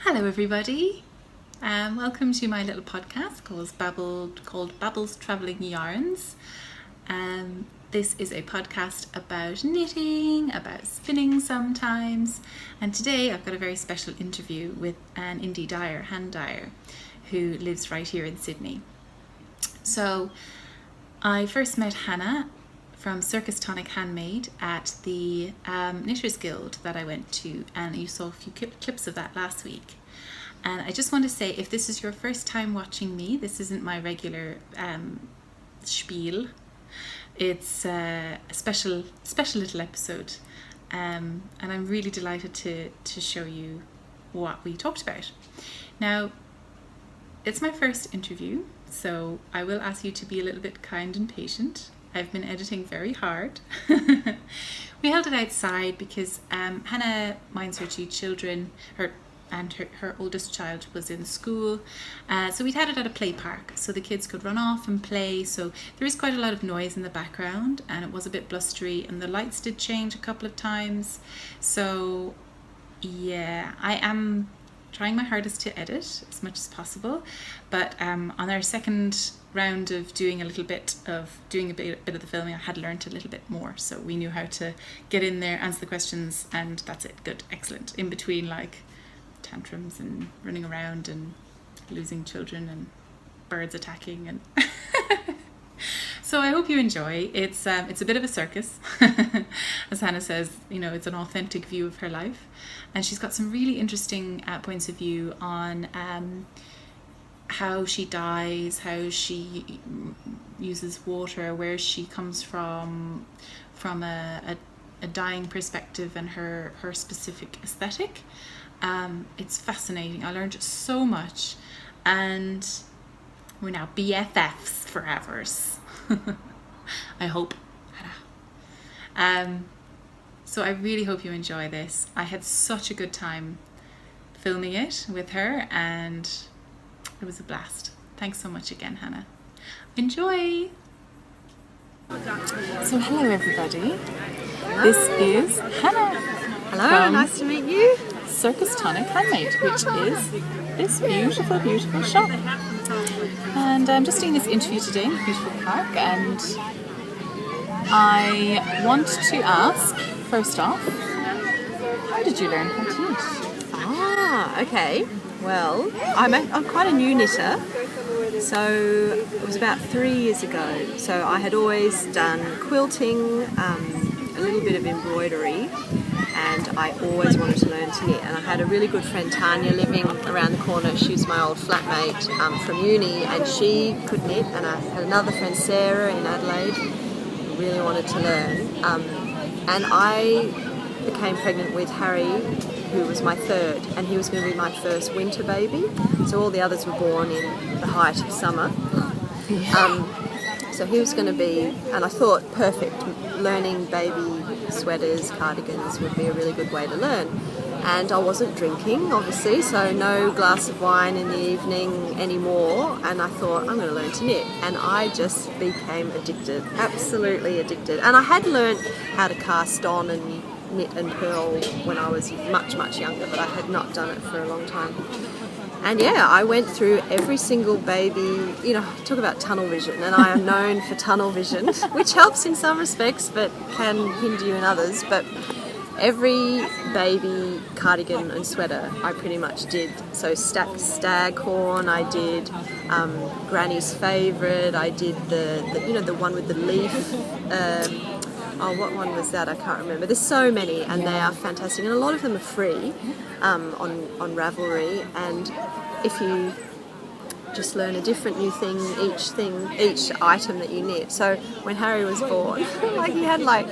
Hello everybody, welcome to my little podcast called Babbles Travelling Yarns. This is a podcast about knitting, about spinning sometimes, and today I've got a very special interview with an indie dyer, hand dyer, who lives right here in Sydney. So I first met Hannah from Circus Tonic Handmade at the Knitters Guild that I went to, and you saw a few clips of that last week. And I just want to say, if this is your first time watching me, this isn't my regular spiel. It's a special little episode, and I'm really delighted to show you what we talked about. Now, it's my first interview, so I will ask you to be a little bit kind and patient. I've been editing very hard. We held it outside because Hannah minds her two children, her oldest child was in school, so we'd had it at a play park so the kids could run off and play. So there is quite a lot of noise in the background, and it was a bit blustery, and the lights did change a couple of times. So yeah, I am trying my hardest to edit as much as possible, but on our second round of doing a bit of the filming, I had learned a little bit more, so we knew how to get in there, answer the questions, and that's it. Good, excellent. In between, like, tantrums and running around and losing children and birds attacking, and so I hope you enjoy. It's a bit of a circus. As Hannah says, you know, it's an authentic view of her life, and she's got some really interesting points of view on how she dyes, how she uses water, where she comes from a dyeing perspective, and her specific aesthetic. It's fascinating. I learned so much, and we're now BFFs forever. I hope. So I really hope you enjoy this. I had such a good time filming it with her, and it was a blast. Thanks so much again, Hannah. Enjoy! So hello everybody. This is Hannah. Hello, nice to meet you. Circus Tonic Handmade, which is this beautiful, beautiful shop. And I'm just doing this interview today in the beautiful park, and I want to ask, first off, how did you learn how to knit? Okay. Well, I'm quite a new knitter, so it was about 3 years ago. So I had always done quilting, a little bit of embroidery, and I always wanted to learn to knit. And I had a really good friend, Tanya, living around the corner. She was my old flatmate from uni, and she could knit. And I had another friend, Sarah, in Adelaide, who really wanted to learn. And I became pregnant with Harry, who was my third, and he was going to be my first winter baby. So all the others were born in the height of summer. So he was going to be, and I thought, perfect, learning baby sweaters, cardigans would be a really good way to learn. And I wasn't drinking, obviously, so no glass of wine in the evening anymore. And I thought, I'm going to learn to knit. And I just became addicted, absolutely addicted. And I had learned how to cast on and knit and purl when I was much, much younger, but I had not done it for a long time. And yeah, I went through every single baby, you know, talk about tunnel vision, and I am known for tunnel vision, which helps in some respects but can hinder you in others. But every baby cardigan and sweater I pretty much did. So staghorn, I did Granny's Favourite, I did the one with the leaf. What one was that? I can't remember. There's so many, and they are fantastic, and a lot of them are free on Ravelry. And if you just learn a different new thing, each item that you knit. So when Harry was born, like, he had like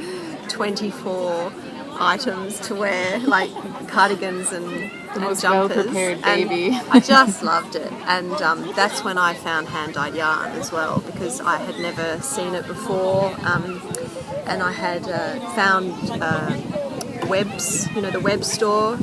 24 items to wear, like cardigans and The most jumpers. well-prepared baby. And I just loved it, and that's when I found hand-dyed yarn as well, because I had never seen it before. And I had found Webb's, the Webb store.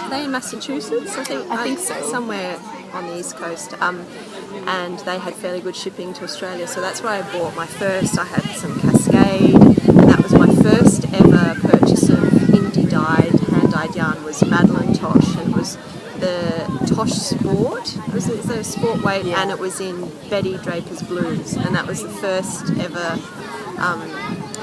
Are they in Massachusetts? I think so. Somewhere on the East Coast. And they had fairly good shipping to Australia, so that's where I bought my first. I had some Cascade, and that was my first ever purchase of indie dyed, hand-dyed yarn, was Madeline Tosh, and it was the Tosh Sport. It was a sport weight, and it was in Betty Draper's Blues, and that was the first ever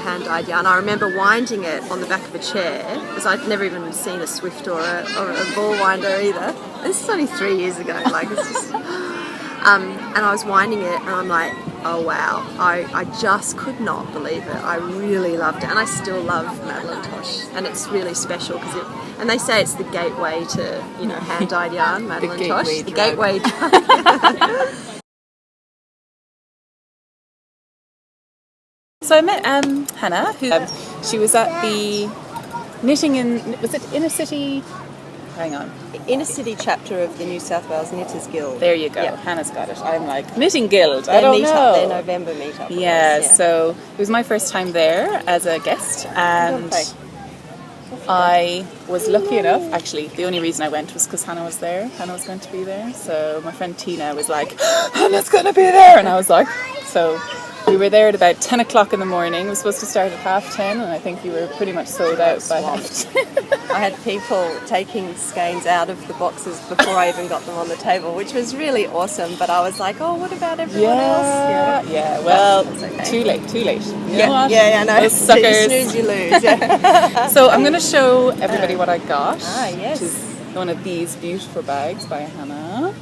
hand-dyed yarn. I remember winding it on the back of a chair, because I'd never even seen a Swift or a ball winder either. This is only 3 years ago. Like, it's just, and I was winding it, and I'm like, oh wow, I just could not believe it. I really loved it, and I still love Madeline Tosh, and it's really special because and they say it's the gateway to hand-dyed yarn, Madeline Tosh, the gateway drug. So I met Hannah, who she was at the knitting was it Inner City? Hang on. Inner City chapter of the New South Wales Knitters Guild. There you go. Yep. Hannah's got it. I'm like, Knitting Guild. Their I don't know. Their November meetup. Yeah, so it was my first time there as a guest, and I was lucky enough. Actually, the only reason I went was because Hannah was there. Hannah was going to be there. So my friend Tina was like, Hannah's going to be there. And I was like, so we were there at about 10 o'clock in the morning. It was supposed to start at 10:30, and I think you were pretty much sold out by 10:30. I had people taking skeins out of the boxes before I even got them on the table, which was really awesome. But I was like, oh, what about everyone else? Yeah, well, okay. Too late. You Yeah, know what? I know. Those suckers. You snooze, you lose. Yeah. So I'm going to show everybody what I got. Yes. Which is one of these beautiful bags by Hannah.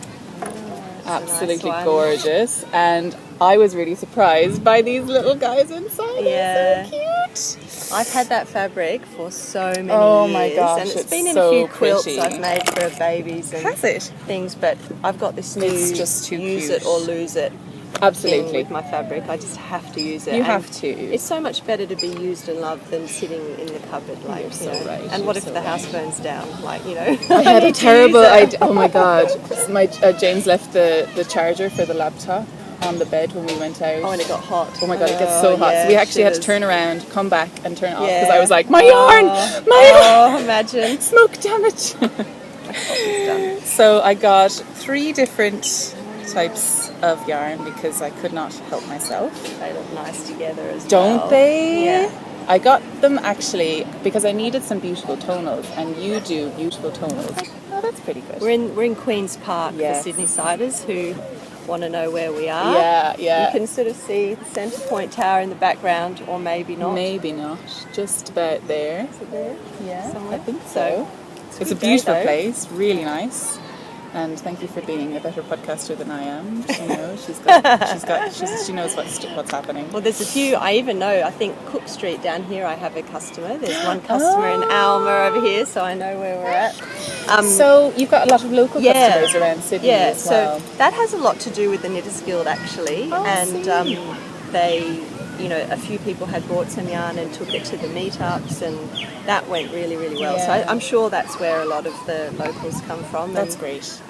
Absolutely nice gorgeous, and I was really surprised by these little guys inside. Yeah. They're so cute. I've had that fabric for so many years. Oh my gosh, and it's been in so a few quilts pretty. I've made for babies and Has it? things, but I've got this new It's just too use cute. it or lose it thing Absolutely. with my fabric. I just have to use it. You And have to. It's so much better to be used and loved than sitting in the cupboard. Like, You're so right. And You're what if so the right. house burns down? Like, I had a terrible idea. Oh my god. My James left the charger for the laptop on the bed when we went out. Oh, and it got hot. Oh my god, it gets so hot. Yeah, So we actually had to shivers. turn around, come back and turn it off Yeah. because I was like, my yarn! My yarn! Oh, imagine. Smoke damage! It's done. So I got 3 different types of yarn because I could not help myself. They look nice together as well. Don't they? Yeah. I got them actually because I needed some beautiful tonals, and you do beautiful tonals. Oh, that's pretty good. We're in Queen's Park Yes. for Sydney Siders who want to know where we are. Yeah. You can sort of see the Centre Point Tower in the background, or maybe not. Maybe not. Just about there. Is it there? Yeah, Somewhere? I think so. It's a good day, beautiful though. place, really nice. And thank you for being a better podcaster than I am. You know, she knows what's happening. Well, there's a few. I even know. I think Cook Street down here. I have a customer. There's one customer in Alma over here, so I know where we're at. So you've got a lot of local customers around Sydney as well. So that has a lot to do with the Knitters Guild actually, and they. A few people had bought some yarn and took it to the meetups, and that went really, really well. Yeah. So I'm sure that's where a lot of the locals come from. That's and, great.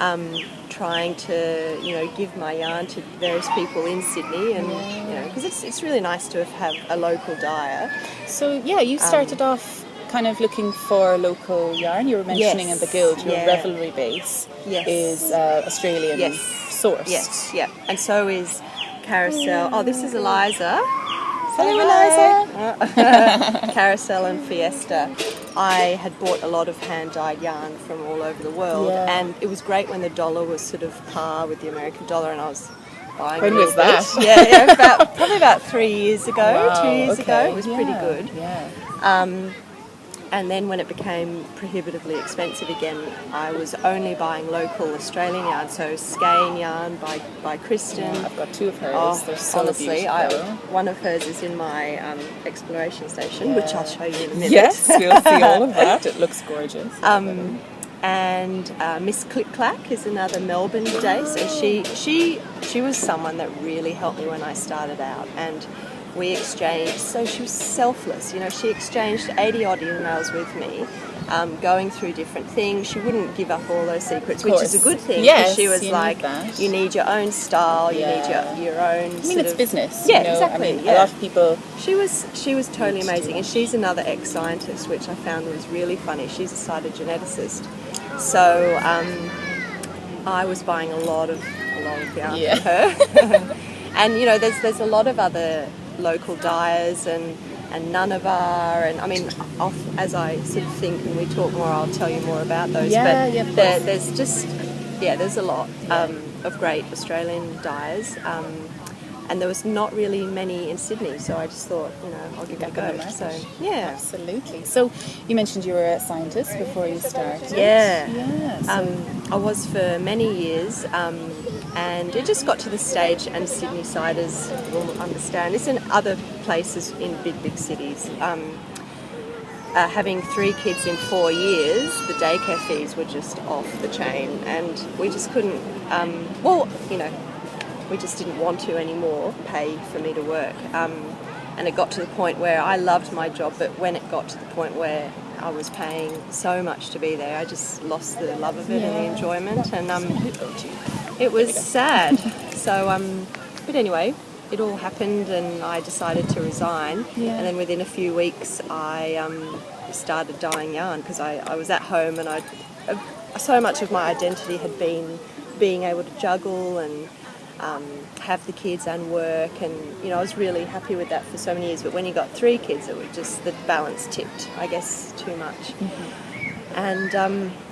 Trying to, give my yarn to various people in Sydney, and because it's really nice to have a local dyer. So you started off kind of looking for local yarn. You were mentioning in the guild your revelry base is Australian sourced. Yes, yeah, and so is Carousel. Oh, this is Eliza. Hello, Eliza. Carousel and Fiesta. I had bought a lot of hand-dyed yarn from all over the world, and it was great when the dollar was sort of par with the American dollar, and I was buying. When was that? Probably about 3 years ago, Wow, 2 years ago. okay. It was pretty good. Yeah. And then when it became prohibitively expensive again, I was only buying local Australian yarn, so skein yarn by Kristen. I've got 2 of hers. Oh, They're so honestly, beautiful. one of hers is in my exploration station, which I'll show you in a minute. Yes, we'll see all of that. It looks gorgeous. And Miss Click Clack is another Melbourne day. So she was someone that really helped me when I started out, and we exchanged. So she was selfless. She exchanged 80 odd emails with me. Going through different things. She wouldn't give up all those secrets, which is a good thing. Yes, she was you like, need that. you need your own style, you need your own. It's business. Yeah, exactly. A lot of people. She was totally amazing, and she's another ex-scientist, which I found was really funny. She's a cytogeneticist, so I was buying a lot of yarn from her, and there's a lot of other local dyers and Nunnevar, and I mean, as I sort of think and we talk more, I'll tell you more about those. Yeah, but yeah, of there's just there's a lot of great Australian dyers. And there was not really many in Sydney, so I just thought, I'll give it a go. So, yeah. Absolutely. So you mentioned you were a scientist before you started. Yeah. So I was for many years, and it just got to the stage, and Sydney siders will understand this, and other places in big cities. Having 3 kids in 4 years, the daycare fees were just off the chain, and we just couldn't, we just didn't want to anymore pay for me to work. And it got to the point where I loved my job, but when it got to the point where I was paying so much to be there, I just lost the love of it and the enjoyment, and it was sad. So, but anyway, it all happened, and I decided to resign. Yeah. And then within a few weeks, I started dyeing yarn, because I was at home, and so much of my identity had been being able to juggle and have the kids and work, and I was really happy with that for so many years. But when you got 3 kids, it was just the balance tipped, I guess, too much. Mm-hmm. And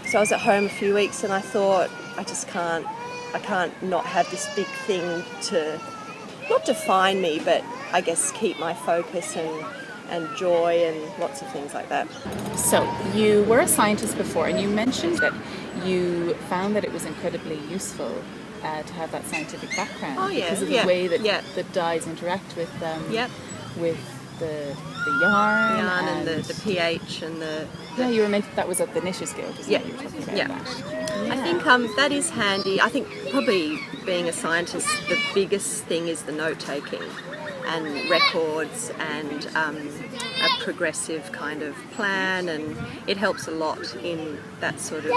so I was at home a few weeks, and I thought, I can't not have this big thing to not define me, but I guess keep my focus and joy and lots of things like that. So you were a scientist before, and you mentioned that you found that it was incredibly useful to have that scientific background because of the way that the dyes interact with the yarn and the pH and the you were making that was at the knitted scale, wasn't it? You were talking about that. I think that is handy. I think probably being a scientist, the biggest thing is the note taking and records and a progressive kind of plan, and it helps a lot in that sort of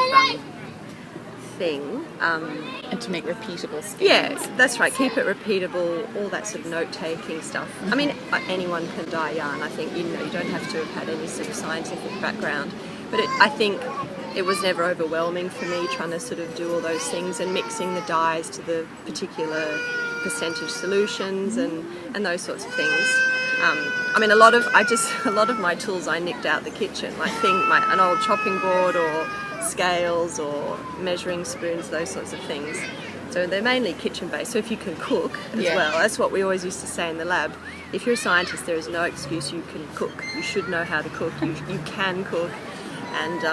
thing. And to make repeatable schemes. Yeah, that's right. Keep it repeatable, all that sort of note-taking stuff. Mm-hmm. I mean, anyone can dye yarn. I think, you don't have to have had any sort of scientific background. But I think it was never overwhelming for me trying to sort of do all those things and mixing the dyes to the particular percentage solutions and those sorts of things. I mean, a lot of my tools I nicked out the kitchen, like an old chopping board or scales or measuring spoons, those sorts of things. So they're mainly kitchen based. So if you can cook as well, that's what we always used to say in the lab. If you're a scientist, there is no excuse you can cook. You should know how to cook. You can cook. And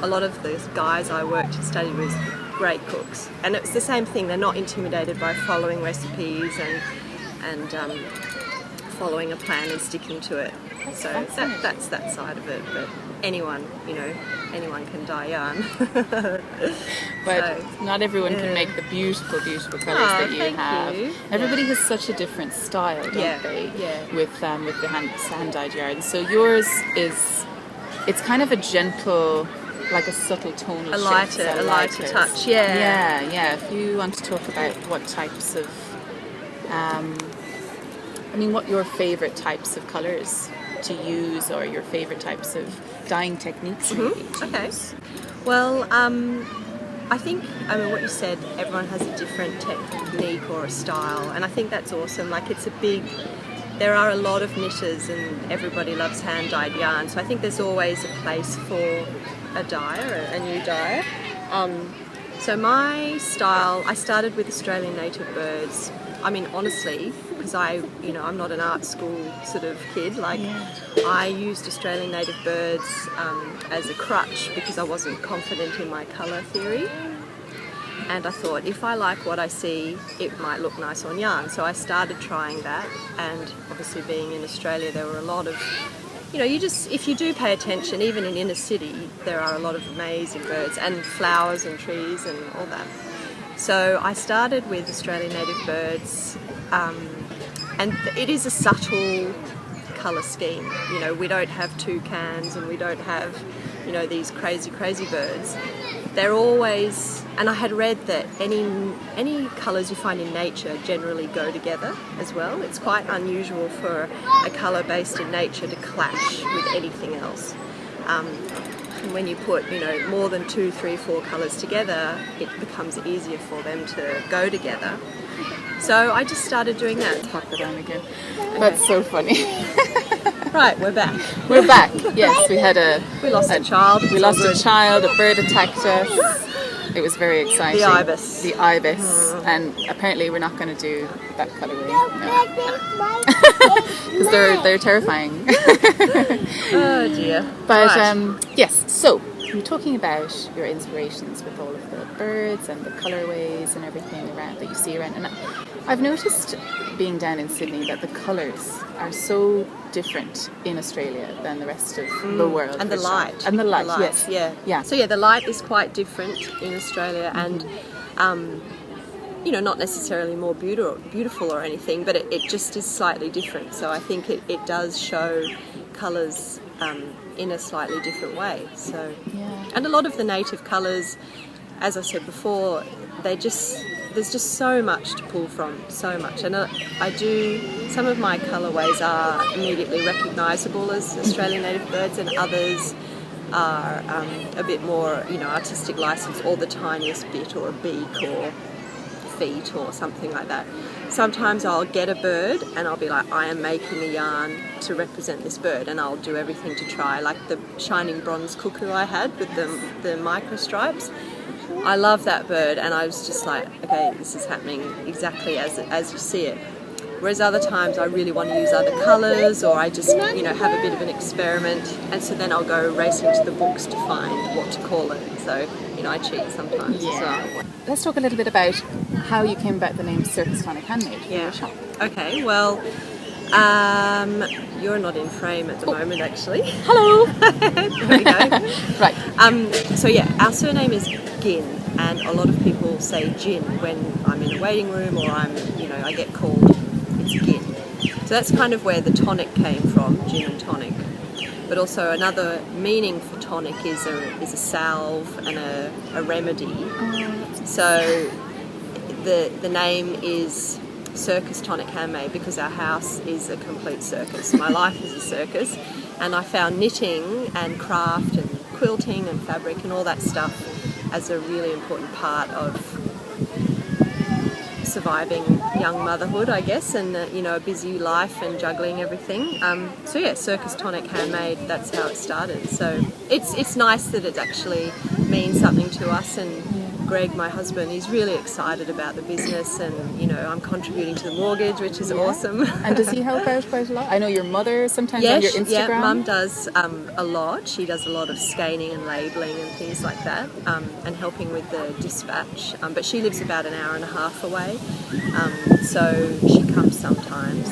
a lot of the guys I worked and studied with, great cooks. And it's the same thing. They're not intimidated by following recipes and following a plan and sticking to it. So that's that side of it. But anyone can dye yarn. But not everyone can make the beautiful colours that you have. You. Everybody has such a different style, don't they? Yeah. With the hand-dyed yarn. So yours it's kind of a gentle, like a subtle tonal shift. A lighter touch, Yeah. If you want to talk about what types of, what your favourite types of colours to use, or your favourite types of dyeing techniques maybe to use. Well, I think, what you said, everyone has a different technique or a style, and I think that's awesome. Like, there are a lot of knitters and everybody loves hand-dyed yarn, so I think there's always a place for a dyer, a new dyer. So my style, I started with Australian native birds. I mean, honestly, because I'm not an art school sort of kid. I used Australian native birds as a crutch because I wasn't confident in my colour theory. And I thought, if I like what I see, it might look nice on yarn. So I started trying that. And obviously, being in Australia, there were a lot of, if you do pay attention, even in inner city, there are a lot of amazing birds and flowers and trees and all that. So I started with Australian native birds, and it is a subtle colour scheme. We don't have toucans and we don't have, these crazy birds. They're always, and I had read that any colours you find in nature generally go together as well. It's quite unusual for a colour based in nature to clash with anything else. And when you put, more than 2, 3, 4 colours together, it becomes easier for them to go together. So I just started doing that. Pop it on again. That's so funny. Right, we're back. We're back. Yes, we lost a child. We lost a child. A bird attacked us. It was very exciting. The ibis. The ibis. And apparently we're not going to do that colourway. Because they're terrifying. Oh dear. But right. yes, so you're talking about your inspirations with all of the birds and the colourways and everything around that you see around. And I've noticed, being down in Sydney, that the colours are so different in Australia than the rest of the world. And the light. Sure. And the light, yes. Yeah. So the light is quite different in Australia, and not necessarily more beautiful or anything, but it just is slightly different. So I think it does show colours in a slightly different way. So and a lot of the native colours, as I said before, there's just so much to pull from, so much. And some of my colourways are immediately recognisable as Australian native birds, and others are a bit more, artistic license, or the tiniest bit, or a beak, or feet, or something like that. Sometimes I'll get a bird and I'll be like, I am making a yarn to represent this bird, and I'll do everything to try, like the shining bronze cuckoo I had with the micro stripes. I love that bird, and I was just like, okay, this is happening exactly as you see it. Whereas other times I really want to use other colours, or I just, have a bit of an experiment, and so then I'll go racing to the books to find what to call it. So, I cheat sometimes as well. Let's talk a little bit about how you came about the name Circus Tonic Handmade for your shop. Okay, well, you're not in frame at the moment, actually. Hello! There we go. Right. Our surname is Gin, and a lot of people say Gin when I'm in a waiting room, or I get called, it's Gin. So that's kind of where the tonic came from, gin and tonic. But also another meaning for tonic is a salve and a remedy. So the name is Circus Tonic Handmade because our house is a complete circus. My life is a circus, and I found knitting and craft and quilting and fabric and all that stuff as a really important part of surviving young motherhood, I guess, and a busy life and juggling everything. Circus Tonic Handmade, that's how it started. So it's nice that it actually means something to us, and Greg, my husband, is really excited about the business, and I'm contributing to the mortgage, which is awesome. And does he help out quite a lot? I know your mother sometimes on your Instagram. Yeah, Mum does a lot. She does a lot of scanning and labelling and things like that, and helping with the dispatch. But she lives about an hour and a half away, so she comes sometimes.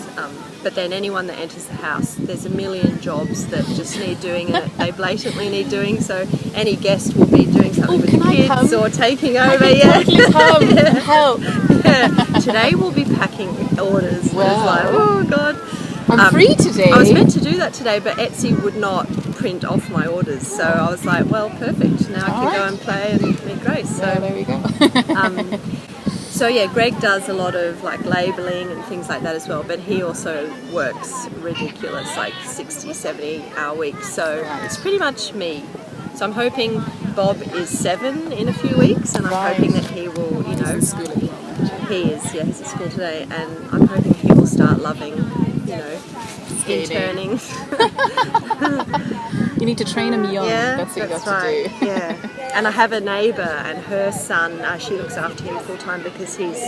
But then anyone that enters the house, there's a million jobs that just need doing, and they blatantly need doing. So any guest will be doing something with the kids or taking over. Help! Today we'll be packing orders. Wow. It's like, oh god. I'm free today. I was meant to do that today, but Etsy would not print off my orders. So I was like, well, perfect. Now I can go and play and meet Grace. So there we go. Greg does a lot of like labelling and things like that as well, but he also works ridiculous, like 60, 70 hour weeks. So it's pretty much me. So I'm hoping Bob is 7 in a few weeks, and I'm hoping that he will, He's in school at the moment. He is, he's at school today, and I'm hoping he will start loving, interning. You need to train him young. That's what you got to do. Yeah. And I have a neighbour, and her son, she looks after him full time because he's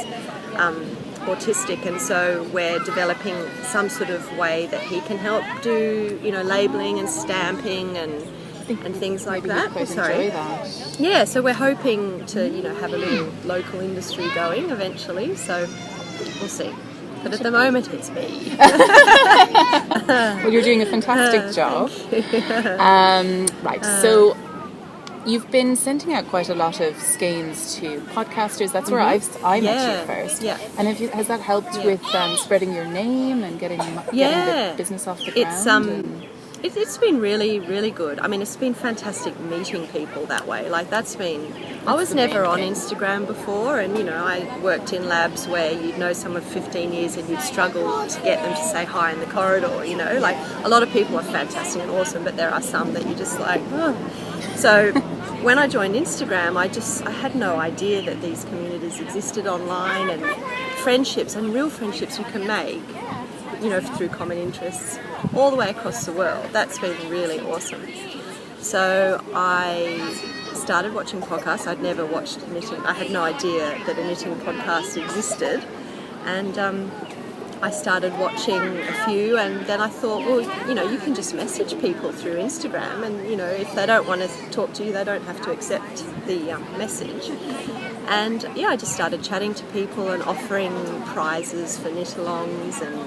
autistic, and so we're developing some sort of way that he can help do, labelling and stamping and things like that. Enjoy that. Yeah, so we're hoping to, have a little local industry going eventually. So we'll see. But at the moment, it's me. Well, you're doing a fantastic job. So you've been sending out quite a lot of skeins to podcasters. That's where I met you first. Yeah. And has that helped with spreading your name and getting the business off the ground? It's been really, really good. I mean, it's been fantastic meeting people that way. Like, I was never on Instagram before, and, I worked in labs where you'd know someone for 15 years and you'd struggle to get them to say hi in the corridor, Like, a lot of people are fantastic and awesome, but there are some that you're just like, oh. So when I joined Instagram, I had no idea that these communities existed online, and friendships, and real friendships you can make, through common interests all the way across the world. That's been really awesome. So I started watching podcasts. I'd never watched knitting. I had no idea that a knitting podcast existed. And I started watching a few, and then I thought, well, you can just message people through Instagram, and, if they don't want to talk to you, they don't have to accept the message. And, I just started chatting to people and offering prizes for knit-alongs and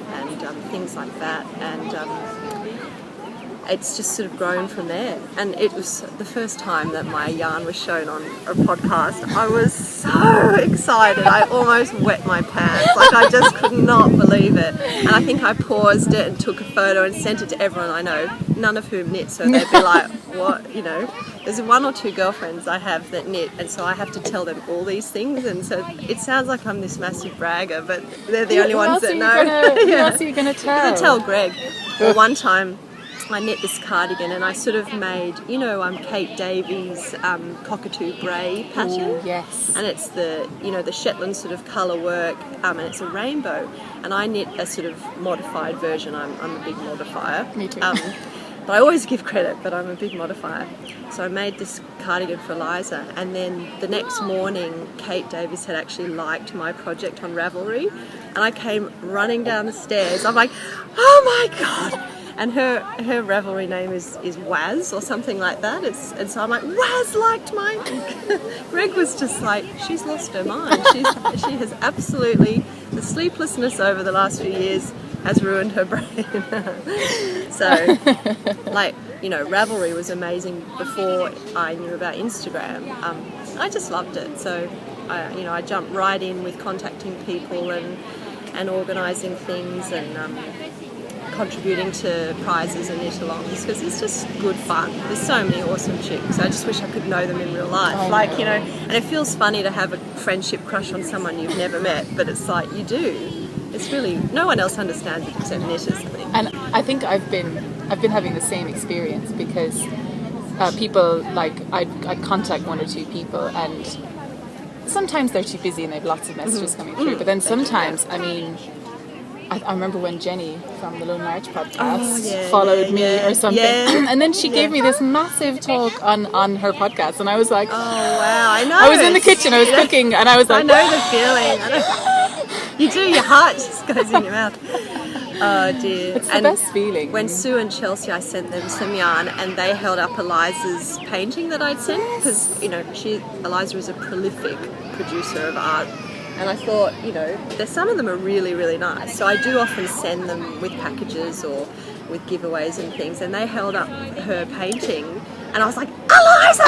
things like that. And it's just sort of grown from there. And it was the first time that my yarn was shown on a podcast. I was so excited. I almost wet my pants. I just could not believe it. And I think I paused it and took a photo and sent it to everyone I know, none of whom knit, so they'd be like, what, There's one or two girlfriends I have that knit, and so I have to tell them all these things, and so it sounds like I'm this massive bragger, but they're the only ones that know. Who else are you going to tell? I'm going to tell Greg. Well, one time I knit this cardigan, and I sort of made, Kate Davies' cockatoo bray pattern. Ooh, yes. And it's the Shetland sort of colour work, and it's a rainbow. And I knit a sort of modified version. I'm a big modifier. Me too. But I always give credit, but I'm a big modifier. So I made this cardigan for Liza, and then the next morning, Kate Davies had actually liked my project on Ravelry, and I came running down the stairs. I'm like, oh my God! And her Ravelry name is Waz or something like that. And so I'm like, Waz liked mine. Greg was just like, she's lost her mind. She has absolutely, the sleeplessness over the last few years has ruined her brain. So, Ravelry was amazing before I knew about Instagram. I just loved it. So, I jumped right in with contacting people and organising things and contributing to prizes and knit-alongs, because it's just good fun. There's so many awesome chicks. I just wish I could know them in real life. And it feels funny to have a friendship crush on someone you've never met, but it's like you do. It's really, no one else understands it except knitters, I think. And I think I've been having the same experience, because people, I'd contact one or two people, and sometimes they're too busy and they have lots of messages coming through, but then sometimes, I remember when Jenny from the Lone March podcast followed me or something, and then she gave me this massive talk on her podcast, and I was like, oh wow, I know. I was in the kitchen, I was cooking, and I was like, I know the feeling. You do, your heart just goes in your mouth. Oh dear. It's the best feeling. When Sue and Chelsea, I sent them some yarn, and they held up Eliza's painting that I'd sent, because Eliza is a prolific producer of art. And I thought, some of them are really, really nice. So I do often send them with packages or with giveaways and things. And they held up her painting, and I was like, Eliza!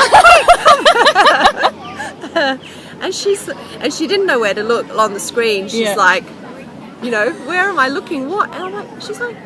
and she didn't know where to look on the screen. She's like, where am I looking? What? And I'm like, she's like,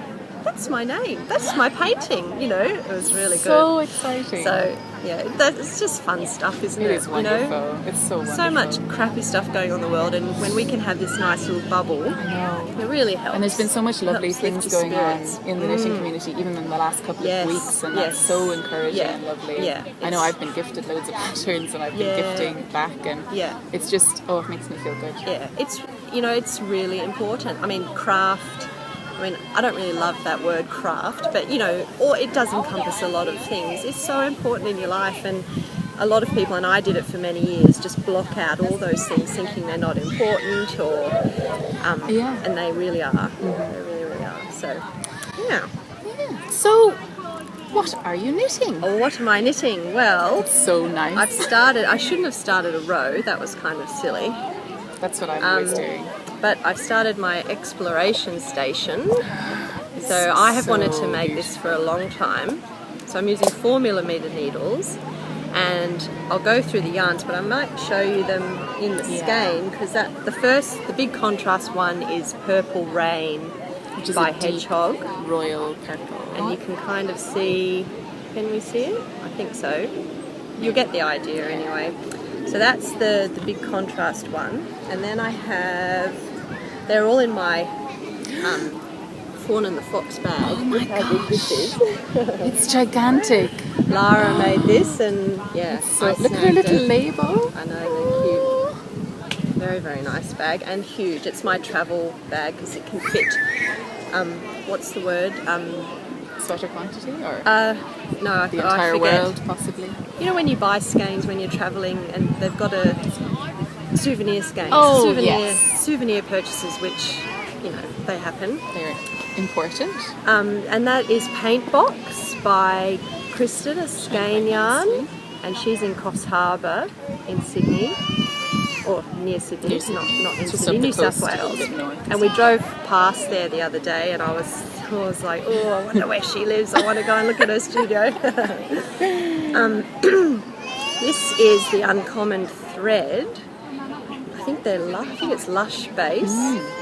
that's my name. That's my painting. It was really good. So exciting. So it's just fun stuff, isn't it? It is wonderful. It's so wonderful. So much crappy stuff going on in the world, and when we can have this nice little bubble, it really helps. And there's been so much lovely things going on in the knitting community, even in the last couple of weeks, and that's so encouraging and lovely. Yeah, I know I've been gifted loads of patterns, and I've been gifting back, and it's just, it makes me feel good. Yeah, it's really important. Craft. I don't really love that word craft, but or it does encompass a lot of things. It's so important in your life, and a lot of people, and I did it for many years, just block out all those things thinking they're not important, or and they really are. Mm-hmm. They really, really are. So, yeah. So, what are you knitting? Oh, what am I knitting? Well, it's so nice. I shouldn't have started a row. That was kind of silly. That's what I'm always doing. But I've started my exploration station. So I have wanted to make this for a long time. So I'm using 4mm needles, and I'll go through the yarns, but I might show you them in the skein, because the big contrast one is Purple Rain, which is by Hedgehog. Royal purple. And you can kind of see, can we see it? I think so. You'll get the idea anyway. So that's the big contrast one. And then I have, they're all in my Fawn and the Fox bag. Oh my Look how big this is. It's gigantic. Lara made this, and yeah. So I look at her snagged little it. label. I know, they're cute. Very, very nice bag, and huge. It's my travel bag because it can fit, what's the word? Sweater quantity, or No, I the entire forget. world, possibly. You know when you buy skeins when you're travelling and they've got a souvenir skeins? Oh, yes. Souvenir purchases, which, you know, they happen. They're important. And that is Paint Box by Kristen, a skein yarn. And she's in Coffs Harbour in Sydney. Or near Sydney, not in Just Sydney, up the New South coast, a Wales. bit north. And we drove past there the other day, and I was like, oh, I wonder where she lives. I want to go and look at her studio. This is the Uncommon Thread. I think it's Lush base.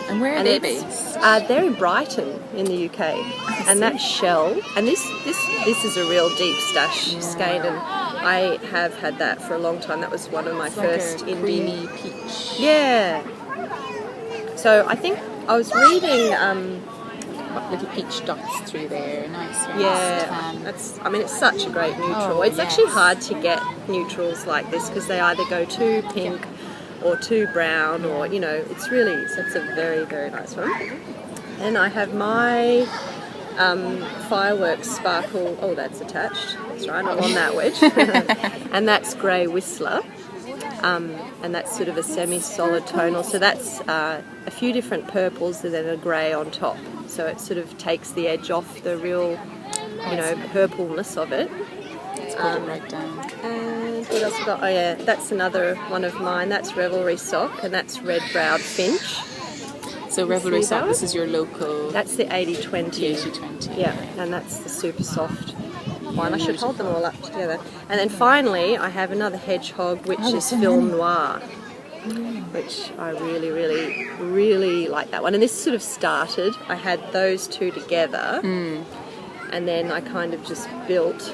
And where are they based? They're in Brighton in the UK, and that's Shell. And this is a real deep stash skein, and I have had that for a long time. That was one of my first like a creamy peach. Yeah. So I think I was reading. Little peach dots through there, nice. Yeah, it's such a great neutral. Oh, it's yes. actually hard to get neutrals like this because they either go too pink or too brown, or it's a very, very nice one. And I have my fireworks sparkle. Oh, that's attached. That's right. I'm on that wedge, and that's Grey Whistler. And that's sort of a semi-solid tonal. So that's a few different purples and then a grey on top. So it sort of takes the edge off the real, purpleness of it. Let's put it right down. And what else have I got? Oh yeah, that's another one of mine. That's Revelry Sock, and that's Red-Browed Finch. So Revelry Sock, this is your local... That's the 80-20. The 80-20. Yeah, and that's the super soft one. I should hold them all up together. And then finally, I have another hedgehog, which is Film Noir, which I really, really, really like that one. And this sort of started, I had those two together, and then I kind of just built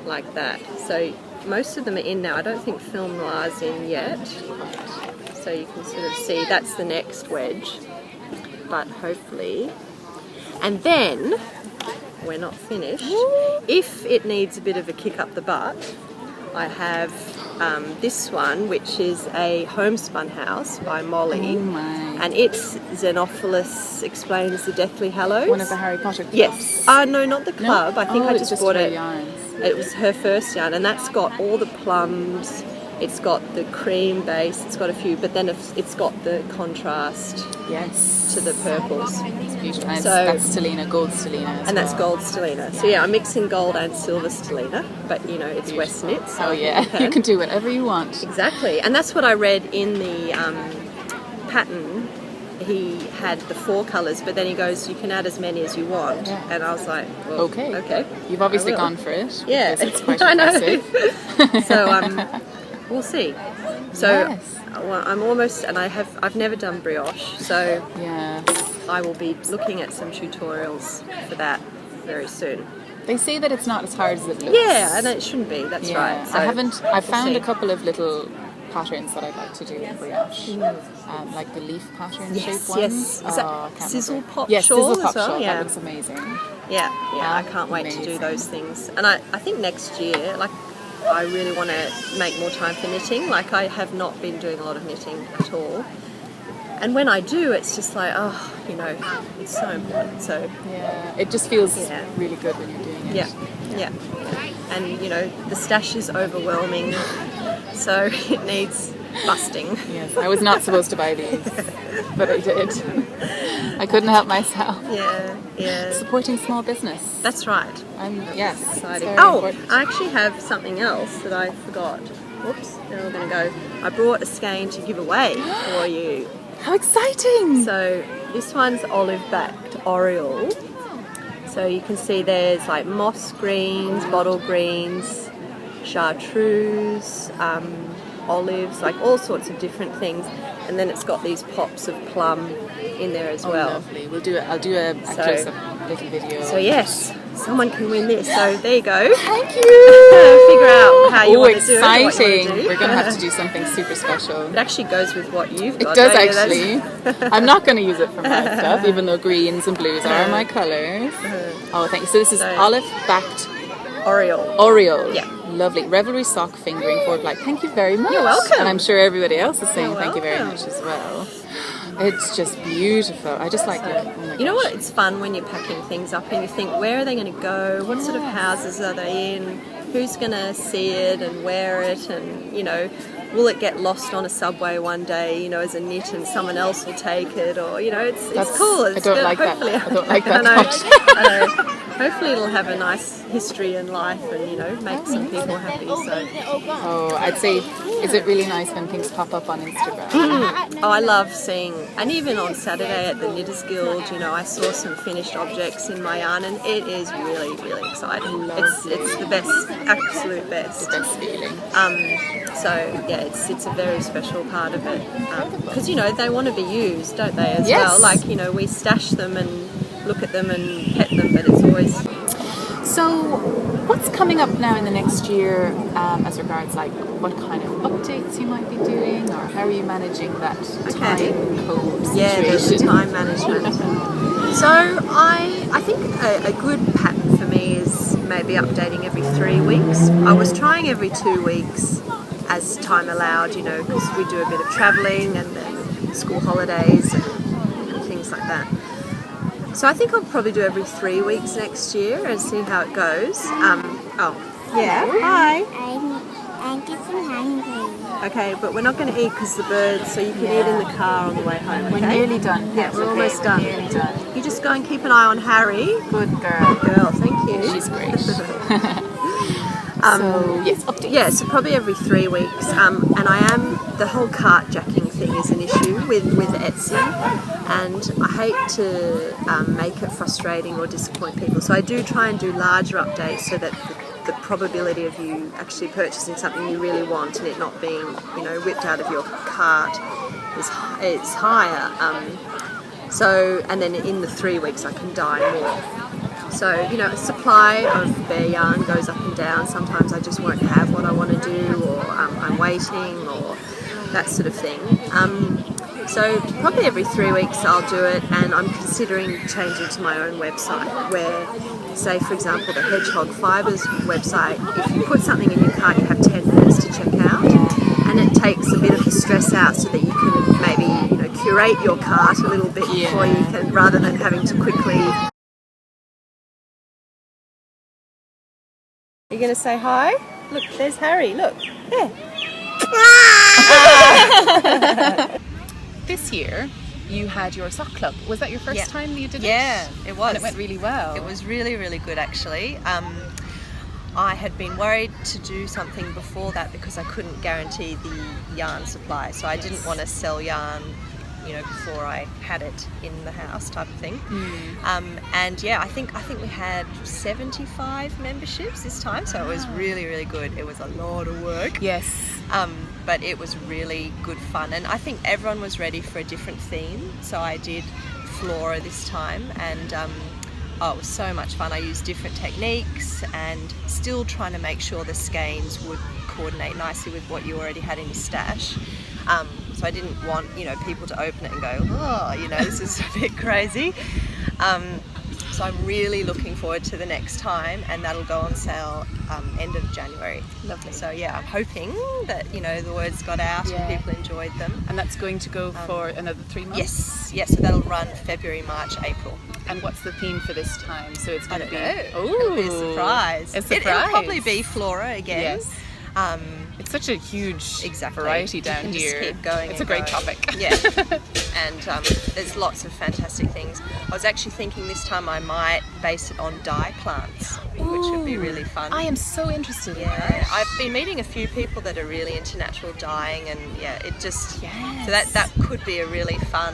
like that. So most of them are in now. I don't think Film Noir's in yet. So you can sort of see that's the next wedge, but hopefully. And then, we're not finished. If it needs a bit of a kick up the butt, I have this one, which is a Homespun House by Molly. Oh my. And it's Xenophilus Explains the Deathly Hallows. One of the Harry Potter clubs. Yes. No, not the club. No? I think I just bought her it. yarns. It was her first yarn, and that's got all the plums. It's got the cream base. It's got a few, but then it's got the contrast to the purples. It's beautiful. And So- that's Stellina, gold Stellina. And that's gold Stellina. So yeah, I'm mixing gold and silver Stellina, but it's West Knit. So Oh yeah, you can do whatever you want. Exactly. And that's what I read in the pattern. He had the 4 colours, but then he goes, you can add as many as you want. Yeah. And I was like, well, okay. You've obviously I will. gone for it. Yeah, because it's quite I know. impressive. So we'll see. So Yes. well, I'm almost, and I've never done brioche, so Yeah. I will be looking at some tutorials for that very soon. They say that it's not as hard as it looks. Yeah, and it shouldn't be. That's right. So I've found see. a couple of little patterns that I'd like to do in brioche. Like the leaf pattern shape ones. Yes. Is that I can't Sizzle remember. Pop Yes, shawl Sizzle Pop as well? shawl. Yeah. That looks amazing. Yeah, I can't wait to do Amazing. those things. And I think next year, I really want to make more time for knitting. I have not been doing a lot of knitting at all. And when I do, it's just like, it's so important. So Yeah, it just feels Yeah. really good when you're doing it. yeah. And, the stash is overwhelming, so it needs busting. Yes, I was not supposed to buy these, but I did. I couldn't help myself. Yeah. Supporting small business. That's right. Yes, Exciting. it's very Oh, important. I actually have something else that I forgot. Whoops, now we're going to go. I brought a skein to give away for you. How exciting! So this one's olive-backed Oriole. So you can see there's moss greens, bottle greens, chartreuse, olives, all sorts of different things. And then it's got these pops of plum in there as well. Lovely. I'll do a close-up little video. So yes, someone can win this. So there you go. Thank you. Figure out how you want to do it. Exciting. What you want to do. We're going to have to do something super special. It actually goes with what you've got. It does don't you? actually. I'm not going to use it for my stuff, even though greens and blues are my colours. Oh, thank you. So this is olive-backed Oriole. Yeah. Lovely. Revelry sock fingering forward like. Thank you very much. You're welcome. And I'm sure everybody else is saying You're thank you very welcome. much as well. It's just beautiful. I just like it. Oh my You know gosh. what? It's fun when you're packing things up and you think, where are they going to go? What sort of houses are they in? Who's going to see it and wear it? And, you know, will it get lost on a subway one day, you know, as a knit and someone else will take it? Or, you know, it's cool. It's I don't like that. hopefully, I don't like that I know, thought. I know. Hopefully it'll have a nice history and life and, you know, make some people happy. So. Oh, I'd say, is it really nice when things pop up on Instagram? Oh, I love seeing, and even on Saturday at the Knitters Guild, you know, I saw some finished objects in my yarn, and it is really, really exciting. It's the best, absolute best. The best feeling. So yeah, it's a very special part of it because you know they want to be used, don't they? As Yes. well, like you know, we stash them and look at them and pet them, but it's always. So, what's coming up now in the next year as regards like what kind of updates you might be doing, or how are you managing that time code situation? Yeah, there's the time management. So I think a good pattern for me is maybe updating every 3 weeks. I was trying every 2 weeks as time allowed, you know, because we do a bit of travelling and then school holidays and things like that. So I think I'll probably do every 3 weeks next year and see how it goes. Yeah, hi. I'm getting hungry. Okay, but we're not going to eat because the birds, so you can eat in the car on the way home, okay? We're nearly done. Yeah, we're almost done. Nearly done. You just go and keep an eye on Harry. Good girl. Girl, thank you. She's great. So, yes, updates. Yeah, so probably every 3 weeks. And the whole cart jacking thing is an issue with Etsy. And I hate to make it frustrating or disappoint people. So I do try and do larger updates so that the probability of you actually purchasing something you really want and it not being, you know, whipped out of your cart is higher. And then in the 3 weeks I can dye more. So, you know, supply of bare yarn goes up and down. Sometimes I just won't have what I want to do, or I'm waiting, or that sort of thing. So probably every 3 weeks I'll do it, and I'm considering changing to my own website where, say for example, the Hedgehog Fibres website, if you put something in your cart you have 10 minutes to check out, and it takes a bit of the stress out so that you can maybe, you know, curate your cart a little bit before you can, rather than having to quickly... Are you going to say hi? Look, there's Harry, look, there. This year, you had your sock club. Was that your first time that you did it? Yeah, it was. And it went really well. It was really, really good actually. I had been worried to do something before that because I couldn't guarantee the yarn supply, so I didn't want to sell yarn, you know, before I had it in the house, type of thing. And yeah, I think we had 75 memberships this time, so it was really, really good. It was a lot of work. Yes. But it was really good fun, and I think everyone was ready for a different theme. So I did flora this time, and it was so much fun. I used different techniques and still trying to make sure the skeins would coordinate nicely with what you already had in your stash. So I didn't want, you know, people to open it and go, oh, you know, this is a bit crazy. So I'm really looking forward to the next time, and that'll go on sale end of January. Lovely. So yeah, I'm hoping that, you know, the words got out and people enjoyed them. And that's going to go for another 3 months? Yes, so that'll run February, March, April. And what's the theme for this time? So it's going to be... It'll be a surprise. A surprise. It'll probably be flora again. Yes. It's such a huge Exactly. variety down You can here. just keep going. It's a great topic. Yeah. And there's lots of fantastic things. I was actually thinking this time I might base it on dye plants, which would be really fun. I am so interested in Yeah, that. I've been meeting a few people that are really into natural dyeing, and yeah, it just Yes. so that could be a really fun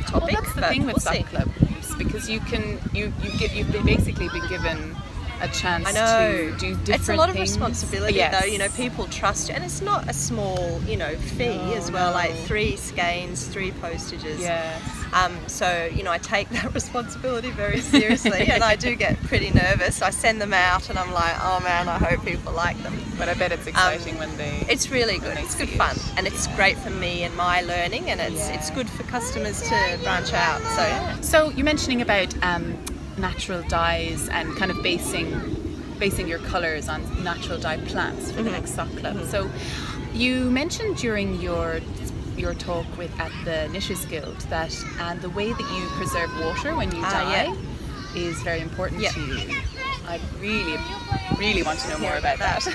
topic. Well, that's the but thing with we'll see. sock clubs, because you've basically been given a chance I know. to do different It's a lot of things. responsibility, Yes. though. You know, people trust you, and it's not a small, fee as well. no. Like 3 skeins, 3 postages. Yes. So I take that responsibility very seriously, and I do get pretty nervous. I send them out, and I'm like, oh man, I hope people like them. But I bet it's exciting when they. It's really good. they It's see good it. fun, and it's great for me and my learning, and it's good for customers to branch out. So you're mentioning about natural dyes and kind of basing your colours on natural dye plants for the next sock club. So you mentioned during your talk at the Knitters Guild that the way that you preserve water when you dye is very important to you. I really want to know more about that.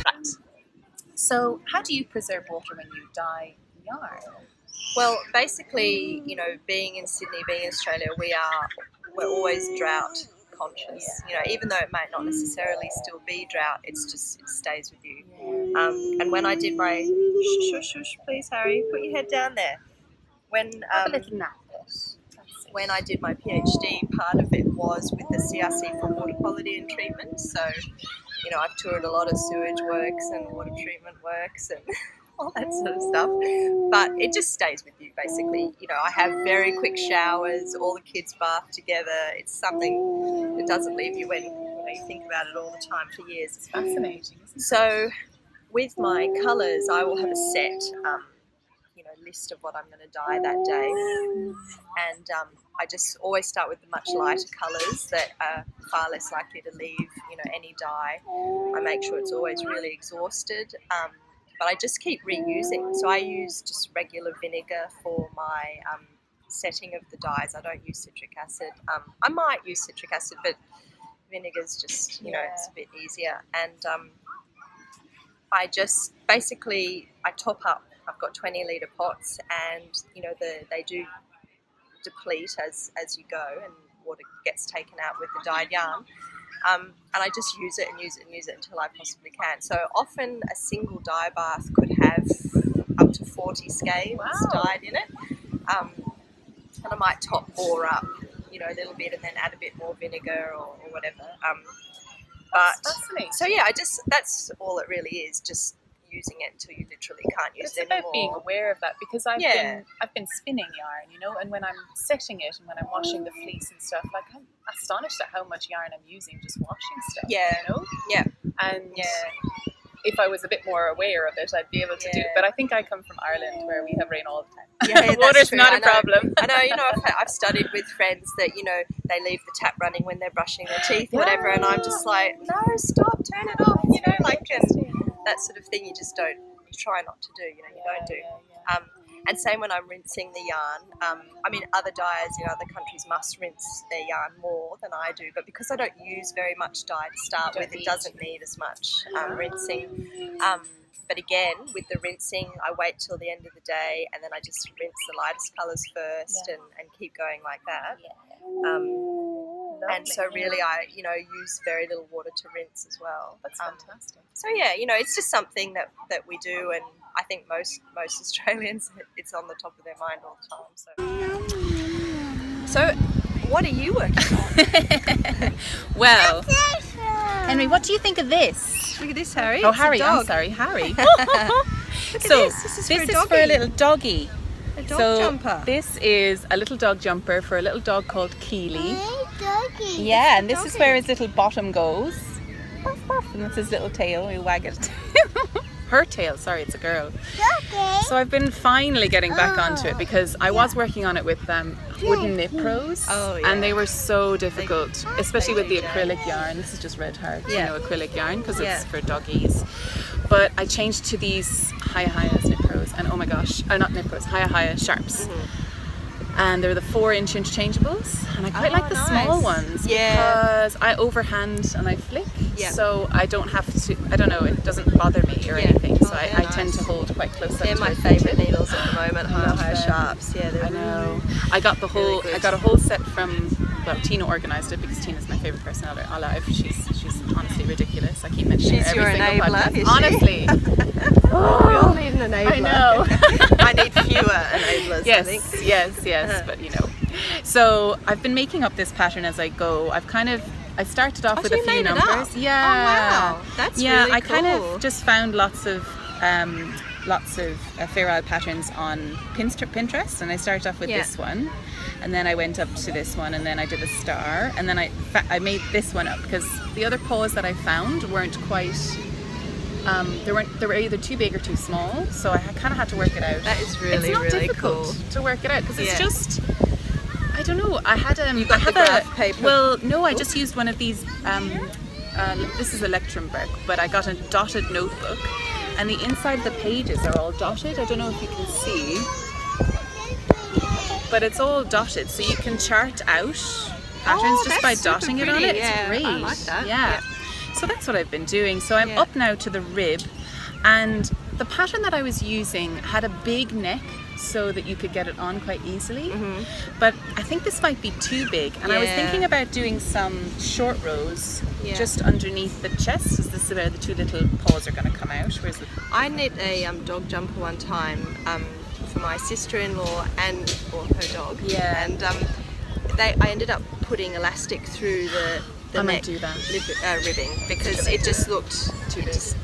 So how do you preserve water when you dye yarn? Well, basically, being in Sydney, being in Australia, we're always drought conscious. Even though it might not necessarily still be drought, it stays with you. And when I did my shush, please, Harry, put your head down there. When A little nap. when I did my PhD, part of it was with the CRC for water quality and treatment. So, I've toured a lot of sewage works and water treatment works and all that sort of stuff. But it just stays with you, basically. I have very quick showers, all the kids bath together. It's something that doesn't leave you when you think about it all the time for years. It's fascinating, isn't it? So with my colours, I will have a set list of what I'm going to dye that day. And I just always start with the much lighter colours that are far less likely to leave, any dye. I make sure it's always really exhausted. But I just keep reusing. So I use just regular vinegar for my setting of the dyes. I don't use citric acid. I might use citric acid, but vinegar's just, it's a bit easier. And I just basically, I top up. I've got 20-litre pots, and they do deplete as you go, and water gets taken out with the dyed yarn. And I just use it until I possibly can. So often a single dye bath could have up to 40 skeins dyed in it. And I might top 4 up, a little bit, and then add a bit more vinegar or whatever. That's fascinating. So that's all it really is, just using it until you literally can't use It's it about anymore. being aware of that, because I've been spinning yarn, and when I'm setting it and when I'm washing the fleece and stuff, like I'm astonished at how much yarn I'm using just washing stuff. And if I was a bit more aware of it, I'd be able to do it. But I think I come from Ireland, where we have rain all the time. Water's not a problem. I know. I've studied with friends that they leave the tap running when they're brushing their teeth or whatever, and I'm just like, no, stop, turn it off. And that sort of thing you try not to do. You don't do. And same when I'm rinsing the yarn. Other dyers in other countries must rinse their yarn more than I do, but because I don't use very much dye to start with, it doesn't need as much rinsing. But again, with the rinsing, I wait till the end of the day, and then I just rinse the lightest colours first and keep going like that. And so really I, use very little water to rinse as well. That's fantastic. So it's just something that we do, and I think most Australians, it's on the top of their mind all the time. So what are you working on? Well, Henry, what do you think of this? Look at this, Harry. Oh, It's Harry, a dog. I'm sorry, Harry. Look at this. This is for a little doggy. A dog jumper. This is a little dog jumper for a little dog called Keely. Hey, doggy. Yeah, and this is where his little bottom goes. And that's his little tail. We'll wag it. Her tail, sorry, it's a girl. Doggy. So I've been finally getting back onto it, because I was working on it with wooden knit pros, and they were so difficult, especially with the acrylic yarn. This is just red heart, acrylic yarn, because it's for doggies. But I changed to these Hiya knit pros, and oh my gosh, not knit pros, Hiya sharps. And they're the 4-inch interchangeables, and I quite like the small ones because I overhand and I flick, so I don't have to, I don't know, it doesn't bother me or anything, so I tend to hold quite close. They're my favourite needles at the moment, Hiya sharps. Yeah, they're I know. I got the whole, really I got a whole set from, well, Tina organised it, because Tina's my favourite person alive. She's honestly ridiculous. I keep mentioning her every single podcast. Honestly. We all need an enabler. I know. I need fewer enablers, Yes, I think. yes, but So I've been making up this pattern as I go. I've kind of I started off with so a you few made it numbers. up? Yeah. Oh, wow. That's yeah. really I kind cool. of just found lots of Fair Isle patterns on Pinterest, and I started off with this one, and then I went up to this one, and then I did a star, and then I made this one up because the other paws that I found weren't quite. They were either too big or too small, so I kind of had to work it out. That is really, it's not really difficult cool to work it out because it's Yeah. just. I don't know. I had You got the graph paper? Well, no, I just used one of these. This is Electrum-Berg, but I got a dotted notebook, and the inside of the pages are all dotted. I don't know if you can see, but it's all dotted, so you can chart out patterns just by that's super dotting it on pretty. it. It's Yeah, great. I like that. Yeah. So that's what I've been doing. So I'm Yeah. up now to the rib, and the pattern that I was using had a big neck so that you could get it on quite easily. But I think this might be too big, and I was Yeah. thinking about doing some short rows Yeah. just underneath the chest. Is this where the two little paws are going to come out? Where's the I knit a dog jumper one time for my sister-in-law or her dog. Yeah. And I ended up putting elastic through the I might neck do that. ribbing because it just looked too.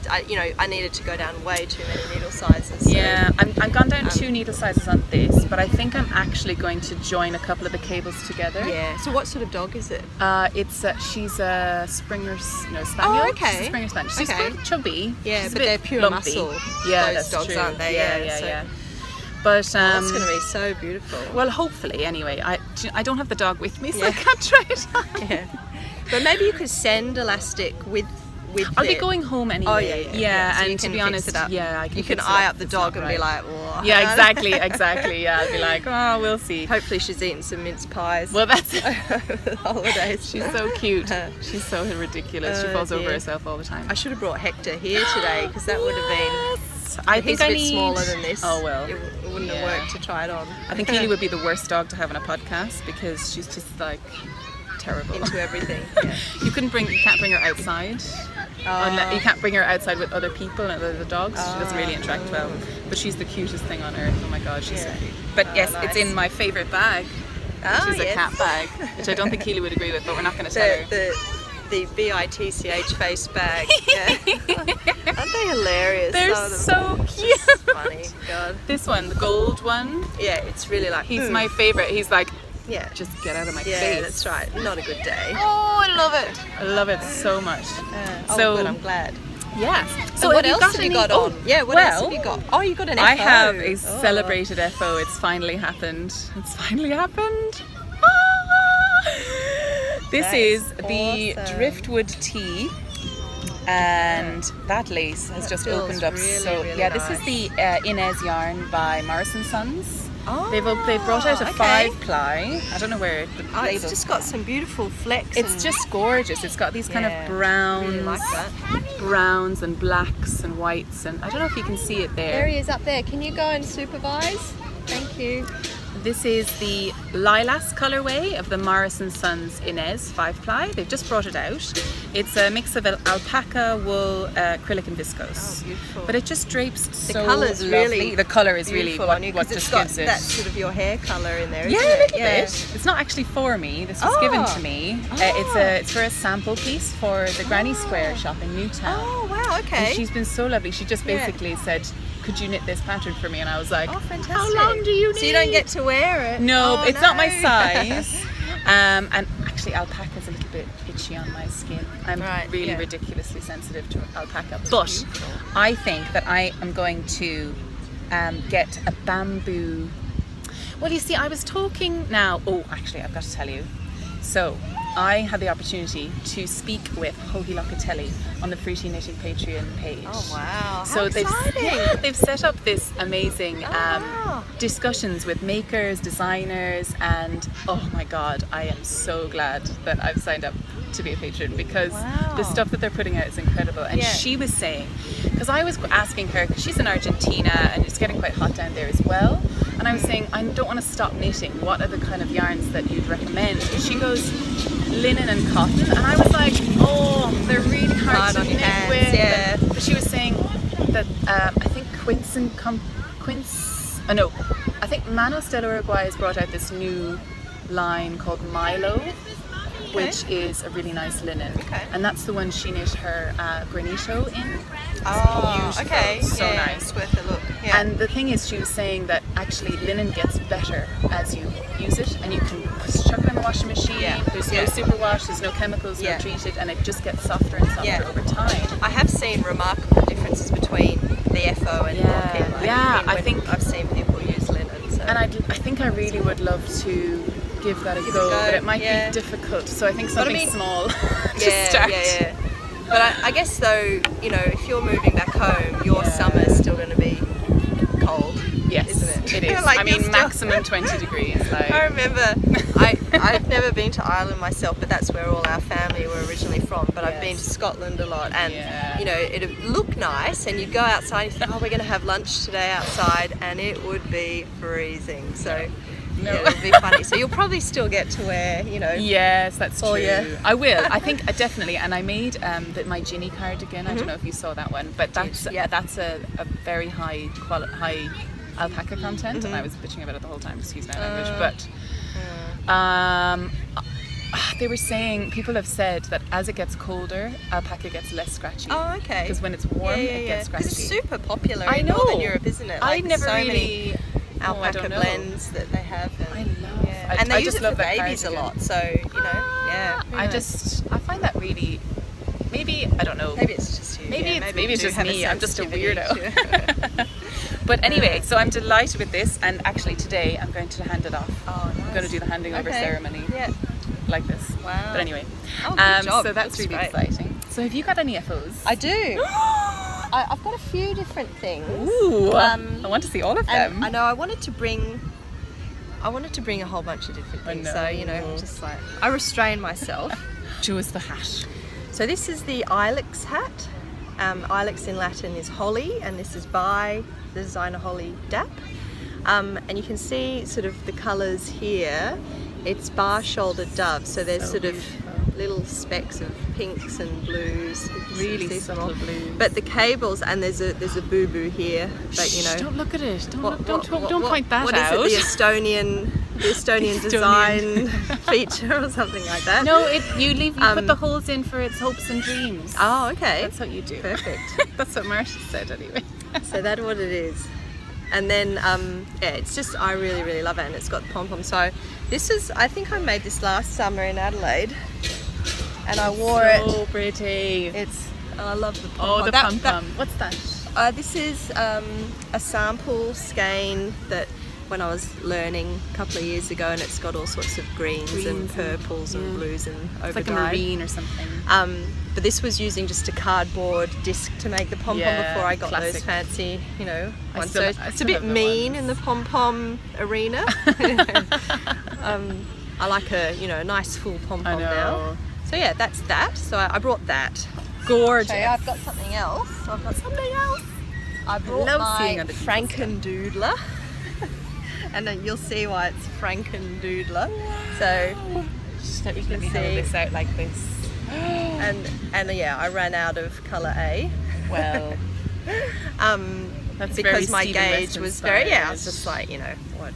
I needed to go down way too many needle sizes. So. Yeah, I'm gone down 2 needle sizes on this, but I think I'm actually going to join a couple of the cables together. Yeah. So what sort of dog is it? She's a Springer Spaniel. Oh, okay. She's a Springer Spaniel. She's Okay. quite chubby. Yeah, She's a but bit they're pure lumpy. muscle. Yeah, those that's dogs, true. aren't they? Yeah, So- yeah. But It's going to be so beautiful. well, hopefully. Anyway, I don't have the dog with me, so I Yeah. can't try it on. Yeah. But maybe you could send elastic with. I'll be going home anyway. Oh yeah. So you and to can be fix honest, it up. yeah, I can. You can fix it eye up up the if it's dog not and be right. like, whoa. Yeah, exactly. Yeah, I'll be like, oh, we'll see. Hopefully she's eating some mince pies. Well, that's it. over the holidays. She's so cute. She's so ridiculous. She Oh, falls over dear. herself all the time. I should have brought Hector here today because that would have been. Yes. I think He's a I bit need. smaller than this. Oh well. It wouldn't have Yeah. worked to try it on. I think Keely would be the worst dog to have on a podcast because she's just like terrible. Into everything. Yeah. You can't bring her outside. You can't bring her outside with other people and other dogs. She doesn't really interact well. But she's the cutest thing on earth. Oh my god, she's so Yeah. cute. But yes, nice. it's in my favourite bag, which is a yes. cat bag, which I don't think Keely would agree with, but we're not going to tell her. The BITCH face bag. Yeah. Aren't they hilarious? They're Some of them? so It's cute. just funny. God. This one, the gold one, Yeah, it's really like. he's my favourite. He's like, Yeah. just get out of my Yeah, face. that's right. Not a good day. Oh, I love it. I love it so much. Oh, So- good. I'm glad. Yeah. So what else have you got on? Yeah, what else well, have you got? Oh, you got an FO. I have a Oh. celebrated FO. It's finally happened. It's finally happened. Ah! This That is is the awesome. driftwood tee, and that lace has just feels opened up. really, So really yeah, this is nice. the Inez yarn by Morris & Sons. Oh, They've brought out a okay. 5-ply. I don't know where the Oh, it's label's just got some beautiful flecks. It's and- just gorgeous. It's got these kind Yeah, of browns, really like that. browns and blacks and whites, and I don't know if you can see it There there. he is up there. Can you go and supervise? Thank you. This is the Lilas colorway of the Morris & Sons Inez 5-ply. They've just brought it out. It's a mix of alpaca, wool, acrylic and viscose. Oh, beautiful. But it just drapes The so colour's lovely. really The colour is really beautiful what, on you what 'cause just it's got gives it. that sort of your hair colour in there. Yeah, isn't a it? little bit. It's not actually for me. This was given to me. It's for a sample piece for the Granny Square shop in Newtown. Oh wow, okay. And she's been so lovely. She just Yeah. basically said, "Could you knit this pattern for me?" And I was like, Oh, fantastic. "How long do you need?" So you don't get to wear it? No, Oh, it's not my no. size. And actually, alpaca's a little bit itchy on my skin. I'm Right, really yeah. ridiculously sensitive to alpaca. But I think that I am going to get a bamboo. Well, you see, I was talking now. Oh, actually, I've got to tell you. So, I had the opportunity to speak with Hohi Locatelli on the Fruity Knitting Patreon page. Oh wow. So How exciting. they've set up this amazing wow. discussions with makers, designers, and oh my god, I am so glad that I've signed up to be a patron because Wow. the stuff that they're putting out is incredible. And Yeah. she was saying, because I was asking her, because she's in Argentina and it's getting quite hot down there as well, and I was saying, I don't want to stop knitting. What are the kind of yarns that you'd recommend? And she goes, linen and cotton, and I was like, oh, they're really hard Hard to on your knit hands, with. yeah. But she was saying that I think I think Manos del Uruguay has brought out this new line called Milo, which is a really nice linen. Okay. And that's the one she knit her granito in. Oh, beautiful. okay. So yeah, nice. It's worth a look. Yeah. And the thing is, she was saying that actually linen gets better as you use it, and you can chuck it in the washing machine. Yeah. There's no superwash, there's no chemicals, no treated, and it just gets softer and softer over time. I have seen remarkable differences between the FO and Pin. I think I've seen people use linen. So. And I think I really would love to give that a go, but it might be difficult. So I think something small to start. Yeah. But I guess though, if you're moving back home, your summer's still going to be cold. Yes, isn't it? It is. I mean, maximum 20 degrees. Like. I remember, I've never been to Ireland myself, but that's where all our family were originally from. But I've been to Scotland a lot, and it'd look nice, and you'd go outside and you think, oh, we're going to have lunch today outside, and it would be freezing. So. No. Yeah, it'll be funny. So you'll probably still get to wear, Yes, that's true. Yeah. I will. I think definitely. And I made my Ginny cardigan. I don't know if you saw that one, but that's a very high alpaca content, and I was bitching about it the whole time. Excuse my language, but they were saying, people have said that as it gets colder, alpaca gets less scratchy. Oh, okay. Because when it's warm, it gets scratchy. It's super popular in Northern Europe, isn't it? I never so really. Many alpaca blends that they have, and I they use it love for babies cardigan. a lot. So I find that really. Maybe I don't know. Maybe it's just you. Maybe it's just me. I'm just a weirdo. But anyway, so I'm delighted with this, and actually today I'm going to hand it off. Oh, nice. I'm going to do the handing over ceremony. Yeah. Like this. Wow. But anyway, good job. so that's really exciting. So have you got any FOs? I do. I've got a few different things. Ooh, I want to see all of them. I know. I wanted to bring a whole bunch of different things. So just like I restrain myself. Show us the hat. So this is the Ilex hat. Ilex in Latin is holly, and this is by the designer Holly Dapp. And you can see sort of the colours here. It's bar-shouldered dove, so there's sort of little specks of pinks and blues. Really subtle blues. But the cables, and there's a boo-boo here. But don't look at it. Don't point that out. What is it? The Estonian design feature or something like that? No, you put the holes in for its hopes and dreams. Oh, okay. That's what you do. Perfect. That's what Marcia said anyway. So that's what it is. And then, it's just, I really, really love it, and it's got the pom-pom. So I think I made this last summer in Adelaide, and I wore it. So pretty. I love the pom-pom. Oh, the pom-pom. What's that? This is a sample skein that when I was learning a couple of years ago, and it's got all sorts of greens and purples and blues and overdyed. It's like a marine or something. But this was using just a cardboard disc to make the pom-pom before I got those fancy, ones. So it's a bit mean in the pom-pom arena. I like a nice full pom-pom now. So yeah, that's that. So I brought that. Gorgeous. Okay, I've got something else. I brought my Frankendoodler. And then you'll see why it's Frankendoodler. So let me hold this out like this. And I ran out of colour A. Well, that's because very my Stephen gauge West was inspired. very. I was just like, what?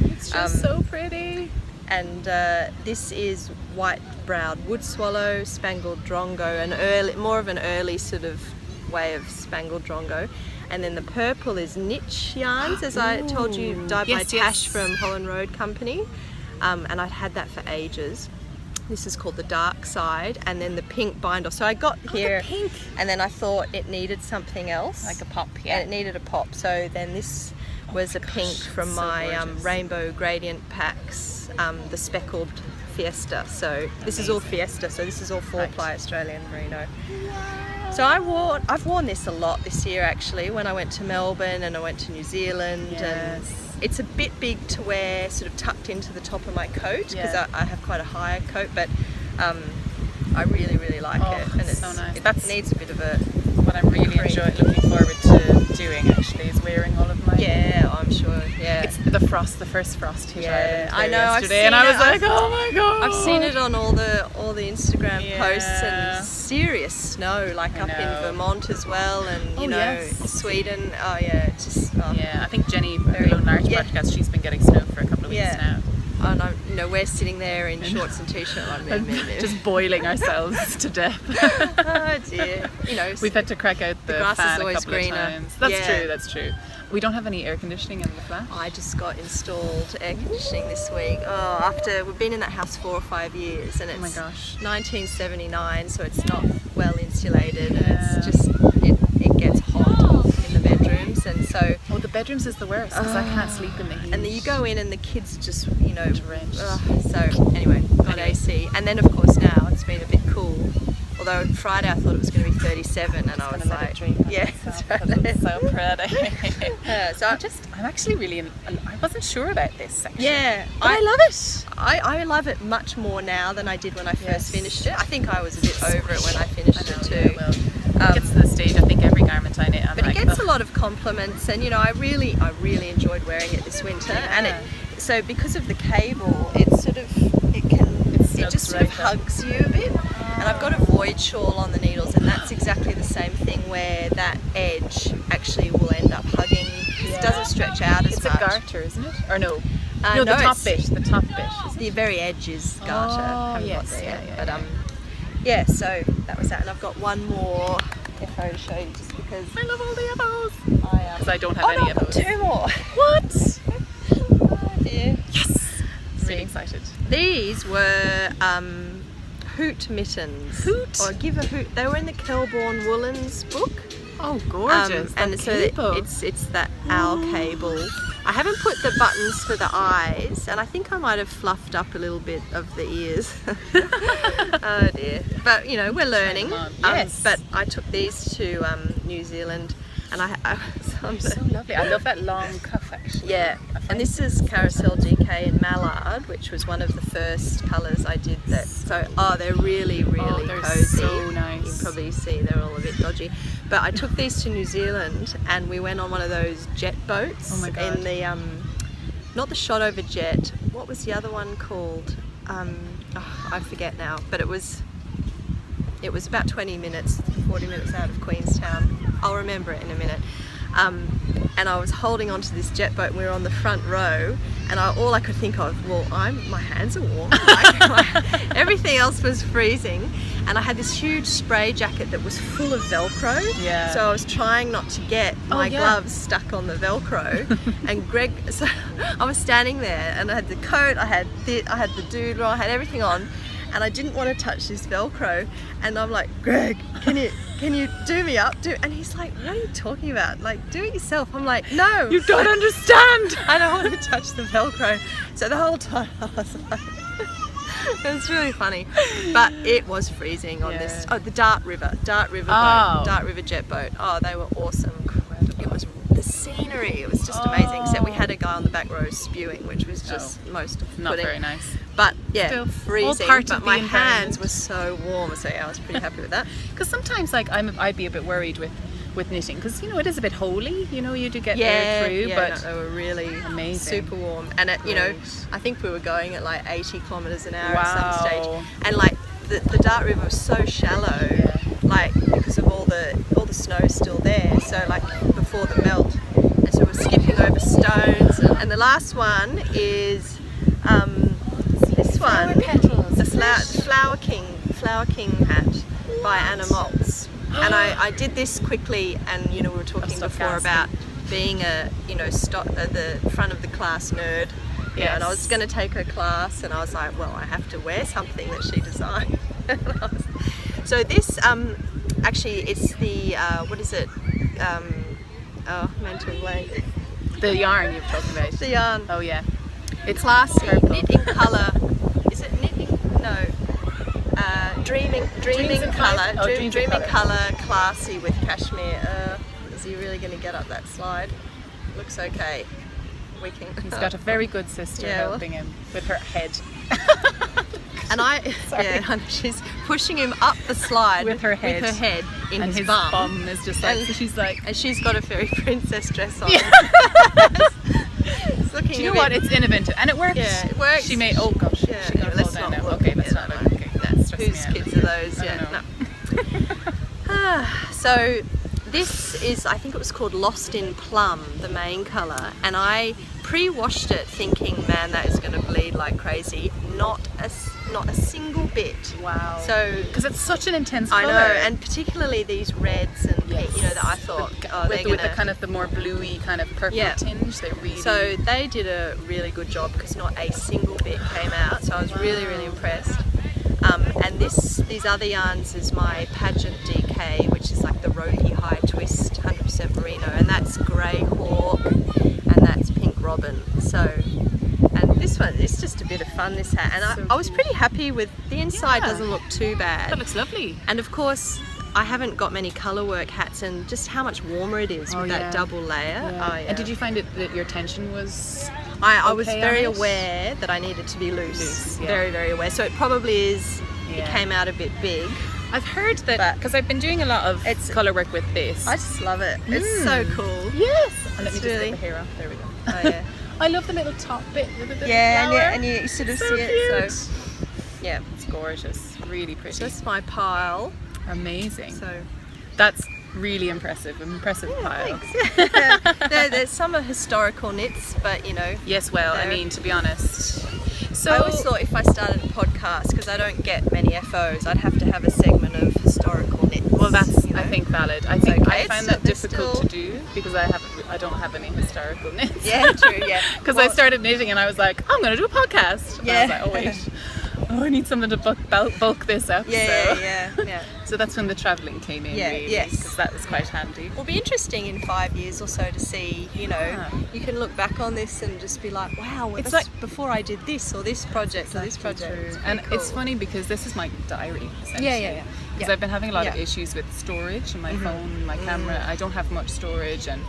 It's just so pretty. And this is white-browed wood swallow, spangled drongo, more of an early sort of way of spangled drongo. And then the purple is niche yarns, as I told you, dyed by Tash from Holland Road Company. And I'd had that for ages. This is called the Dark Side, and then the pink binder. So I got here, the pink. And then I thought it needed something else. Like a pop, And it needed a pop. So then this was a pink from my Rainbow Gradient Packs, the Speckled Fiesta. So this is all Fiesta, so this is all 4-ply Australian merino. So I've worn this a lot this year actually, when I went to Melbourne and I went to New Zealand. And it's a bit big to wear sort of tucked into the top of my coat, because I have quite a high coat, but I really, really like it. And it's so nice. It needs a bit of a... What I'm really looking forward to doing actually is wearing all of my... Yeah, I'm sure, yeah. It's the first frost hit I know, yesterday, and I was like, oh my god! I've seen it on all the Instagram posts, and serious snow, like up in Vermont as well, and Sweden. Oh yeah, it's just... I think Jenny, below Narch podcast, she's been getting snow for a couple of weeks now. we're sitting there in shorts and t-shirt, like just boiling ourselves to death. Oh dear. We've had to crack out the grass fan is a always couple greener. of times. That's Yeah. true. That's true. We don't have any air conditioning in the flat. I just got installed air conditioning this week. Oh, after we've been in that house 4 or 5 years, and it's Oh my gosh. 1979, so it's not well insulated, and Yeah. it's just it gets hot in the bedrooms, and so. Oh, the bedrooms is the worst because I can't sleep in the heat. And then you go in and the kids are just, Drenched. so anyway, got AC. And then of course now it's been a bit cool. Although Friday I thought it was going to be 37 and I was like, yeah, that's right. It's so pretty. So I'm actually really, I wasn't sure about this section. yeah, But I love it. I love it much more now than I did when I first Yes. finished it. I think I was a bit over it when I finished it too. Yeah, well, it gets to the stage, I think every garment I knit, I'm But like, it gets "Ugh." a lot of compliments, and I really enjoyed wearing it this winter. And so because of the cable, it just sort of hugs you a bit. And I've got a void shawl on the needles, and that's exactly the same thing, where that edge actually will end up hugging. It doesn't stretch out as It's much. a garter, isn't it? Or no? No, the top it's- bit. The top bit. The very edge is garter. Oh, Haven't got yes, there yeah, yet. yeah, But so that was that, and I've got one more FO to show you, just because I love all the others. I Because I don't have Oh any no, of I've got those. 2 more. What? Oh dear. Yes. Really excited. These were hoot mittens. Hoot? Or give a hoot. They were in the Kelborn Woolens book. Oh, gorgeous. And That so cable. it's that owl cable. I haven't put the buttons for the eyes, and I think I might have fluffed up a little bit of the ears. Oh dear. But we're learning. Yes. But I took these to New Zealand, and so lovely. I love that long cuff actually. yeah, and this is Carousel GK in Mallard, which was one of the first colours I did. They're really they're cozy. so nice. You can probably see they're all a bit dodgy. But I took these to New Zealand, and we went on one of those jet boats. Oh my God. In the not the shot over jet. What was the other one called? I forget now. But it was about 20 minutes, 40 minutes out of Queenstown. I'll remember it in a minute. And I was holding onto this jet boat, and we were on the front row, and all I could think of, my hands are warm. Everything else was freezing, and I had this huge spray jacket that was full of Velcro. Yeah. So I was trying not to get my gloves stuck on the Velcro. And Greg, so I was standing there, and I had the coat, I had the dude, I had everything on. And I didn't want to touch this Velcro, and I'm like, Greg, can you do me up? And he's like, what are you talking about? Like, do it yourself. I'm like, no. You don't understand. I don't want to touch the Velcro. So the whole time I was like, it was really funny. But it was freezing on this. Oh, the Dart River boat, Dart River jet boat. Oh, they were awesome. It was the scenery. It was just amazing. Except we had a guy on the back row spewing, which was just most off-putting. Not very nice. But yeah, Still, freezing. all part But of the my environment. hands were so warm, so yeah, I was pretty happy with that. Because sometimes, like, I'd be a bit worried with knitting, because it is a bit holy. You do get air through, but they were really amazing. super warm. And I think we were going at like 80 kilometers an hour at Wow. some stage. And like the Dart River was so shallow, like because of all the snow still there. So like before the melt, and so we're skipping over stones. And the last one is this one, the Flower King hat by Anna Maltz. And I did this quickly, and we were talking before about being the front of the class nerd. Yeah, and I was going to take her class, and I was like, well, I have to wear something that she designed. So this, actually, it's the, what is it? Mental blank. the yarn you've talked about. The yarn. Oh yeah, It's classy. purple. Knit in colour. Is it knitting? No. Dreaming in colour. colour? Oh, dreams in Dreaming colour. colour, classy with cashmere. Is he really going to get up that slide? Looks okay. We can. He's got a very good sister Yeah, well. helping him with her head. And Sorry. and she's pushing him up the slide With her head. in And his, his bum is just like, And- so she's like, And she's got a fairy princess dress on. Yeah. It's looking do you a know what? bit- It's innovative, and it works. Yeah, it works. She made. Oh gosh, Yeah, she got let's fall down not now. look. Okay, let's Yeah, not. no. Okay, that's stressing Whose me out. kids are those? I Yeah. don't know. No. So this is, I think it was called Lost in Plum, the main colour, and I pre-washed it thinking, man, that is going to bleed like crazy. Not a single bit. Wow. So, because it's such an intense colour. I know, and particularly these reds and pink, you know, that I thought, with the kind of the more bluey kind of purple tinge, they really. So they did a really good job because not a single bit came out. So I was really, really impressed. And these other yarns is my Pageant DK, which is like the ropey high twist, 100% merino, and that's grey hawk, and that's pink robin. So, and this one, it's just a bit of fun, this hat, and I was pretty happy with the inside. Doesn't look too bad. That looks lovely. And of course, I haven't got many colour work hats, and just how much warmer it is with that double layer. Yeah. Oh, yeah. And did you find that your tension was? I was very aware that I needed to be loose. Very, very aware. So it probably is. It came out a bit big. I've heard that because I've been doing a lot of colour work with this. I just love it. It's so cool. Yes. And let me just get the hair off. There we go. Oh yeah. I love the little top bit with the flower. And you sort of see it. So yeah, it's gorgeous. Really pretty. So that's my pile. Amazing. So that's really impressive. Impressive pile. Thanks. There's some historical knits, but you know. Yes. Well, I mean, to be honest. So I always thought if I started a podcast, because I don't get many FOs, I'd have to have a segment of historical knits. Well, that's I think valid. I think I find that difficult to do because I don't have any historical knits. Yeah, true. Yeah. Because I started knitting and I was like, I'm going to do a podcast. And I was like, oh wait. I need something to bulk this up. Yeah. So that's when the travelling came in, really. Yes. Because that was quite handy. It'll be interesting in 5 years or so to see, you know, you can look back on this and just be like, wow, it's like before I did this or this project or this project. And it's funny because this is my diary, essentially. Yeah. Because I've been having a lot of issues with storage and my phone, my camera. I don't have much storage, and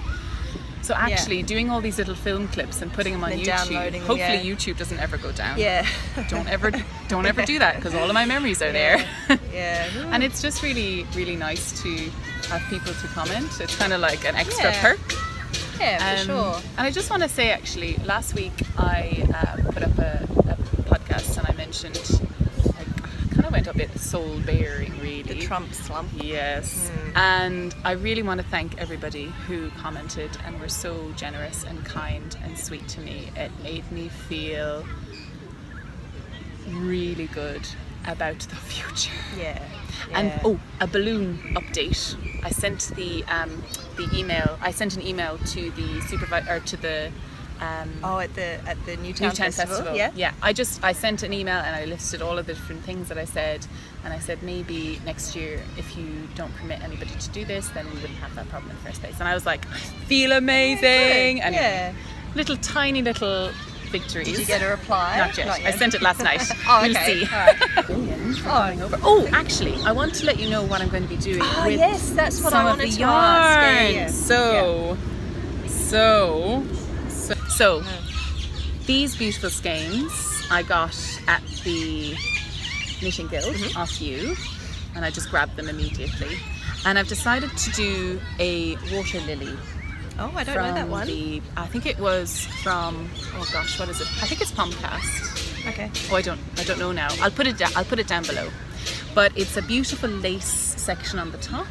so actually doing all these little film clips and putting them on YouTube. Hopefully YouTube doesn't ever go down. Yeah. Don't ever do that because all of my memories are there. Yeah. And it's just really, really nice to have people to comment. It's kind of like an extra perk. Yeah, for sure. And I just want to say, actually, last week I put up a podcast and I mentioned I kind of went a bit soul bearing, really. The Trump slump. Yes. And I really want to thank everybody who commented and were so generous and kind and sweet to me. It made me feel really good about the future. Yeah. And a balloon update. I sent the email. I sent an email to the supervisor, or to the at the Newtown Festival. Yeah. I sent an email and I listed all of the different things that I said, and I said maybe next year if you don't permit anybody to do this, then we wouldn't have that problem in the first place. And I was like, I feel amazing. And tiny little victories. Did you get a reply? Not yet. I sent it last night. We'll see. Actually, I want to let you know what I'm going to be doing with yes, that's what some I of wanted the to yarns. ask. So these beautiful skeins I got at the Knitting Guild off you, and I just grabbed them immediately. And I've decided to do a water lily. Oh, I don't know that one. I think it was from, oh gosh, what is it? I think it's Pomcast. Okay. Oh, I don't know now. I'll put it down below. But it's a beautiful lace section on the top,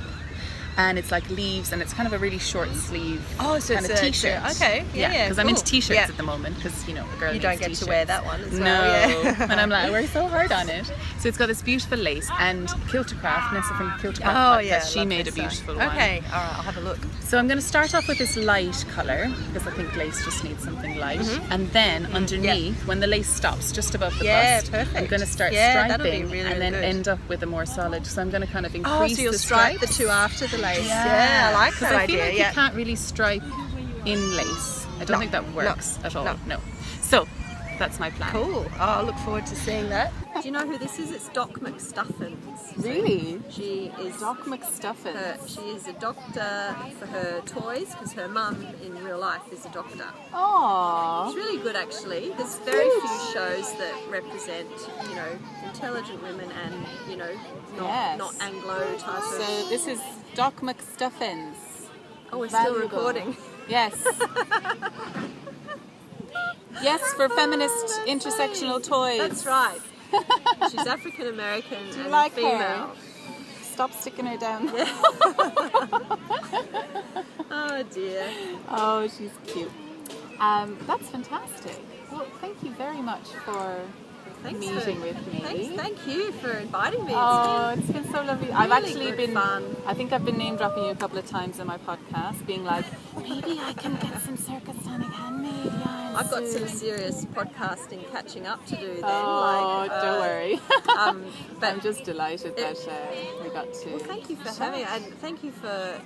and it's like leaves, and it's kind of a really short sleeve kind of t-shirt. Okay. Yeah. Because I'm into t-shirts at the moment, because you know a girl you don't needs get t-shirts. to wear that one as well. No. And I'm like, I work so hard on it. So it's got this beautiful lace, and Kiltercraft, Nessa from Kiltercraft podcast, she made a beautiful one. Okay, all right, I'll have a look. So I'm going to start off with this light colour, because I think lace just needs something light. And then underneath, when the lace stops just above the bust, I'm going to start striping and then end up with a more solid. So I'm going to kind of increase so you'll the stripe stripes. the two after the lace. Yeah, I like that idea. Because I feel like you can't really stripe in lace. I don't think that works at all. No. So that's my plan. Cool. Oh, I look forward to seeing that. Do you know who this is? It's Doc McStuffins. Really? She is Doc McStuffins. She is a doctor for her toys because her mum in real life is a doctor. Aww. It's really good actually. There's very few shows that represent, you know, intelligent women and, you know, not Anglo type of. So this is Doc McStuffins. Oh, we're still recording. Yes. Yes, for feminist intersectional toys. That's right. She's African American and like female. her? stop sticking her down. Oh dear. Oh, she's cute. That's fantastic. Well, thank you very much for meeting with me. Thank you for inviting me. Oh, it's been so lovely. I've really actually good been fun. I think I've been name dropping you a couple of times in my podcast, being like, maybe I can get some Circus Tonic Handmade yarns. I've got some soon. serious podcasting catching up to do then. Oh, don't worry. But I'm just delighted that we got to. well, thank you for having it, and thank you for,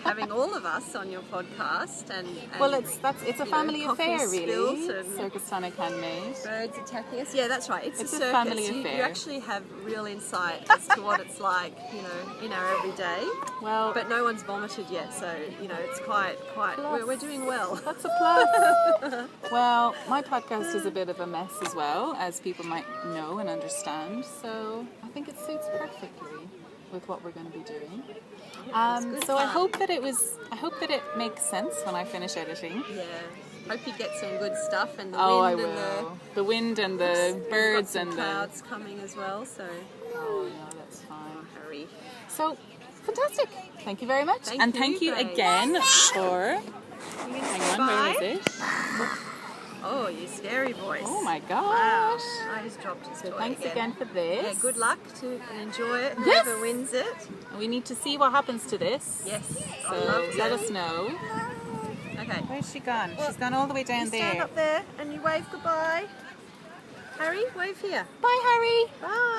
having all of us on your podcast. And Well, it's a family coffee affair, really. spilt and Circus Tonic Handmade. birds attacking us. Yeah, that's right. It's a a circus. family You affair. actually have real insight as to what it's like, in our everyday. Well, But no one's vomited yet, so it's quite. We're doing well. that's a plus. Well, my podcast is a bit of a mess as well, as people might know and understand. So I think it suits perfectly with what we're going to be doing. good So I fun. hope that it makes sense when I finish editing. Yeah. Hope you get some good stuff, and the Oh, I wind and will. The wind and the we've birds got some and clouds coming as well. So Oh no, that's fine. hurry. So fantastic! Thank you very much, Thank and you, thank you Grace. again for. Hang on, where is it? Oh, you scary voice. Oh my Wow. gosh! I just dropped his So toy thanks again. again for this. Yeah, good luck and enjoy it. Yes. Whoever wins it. We need to see what happens to this. Yes. So I'd love to. let us know. Okay. Where's she gone? Well, She's gone all the way You down stand there. up there and you wave goodbye. Harry, wave here. Bye, Harry. Bye.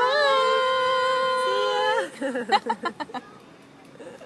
Bye. See ya.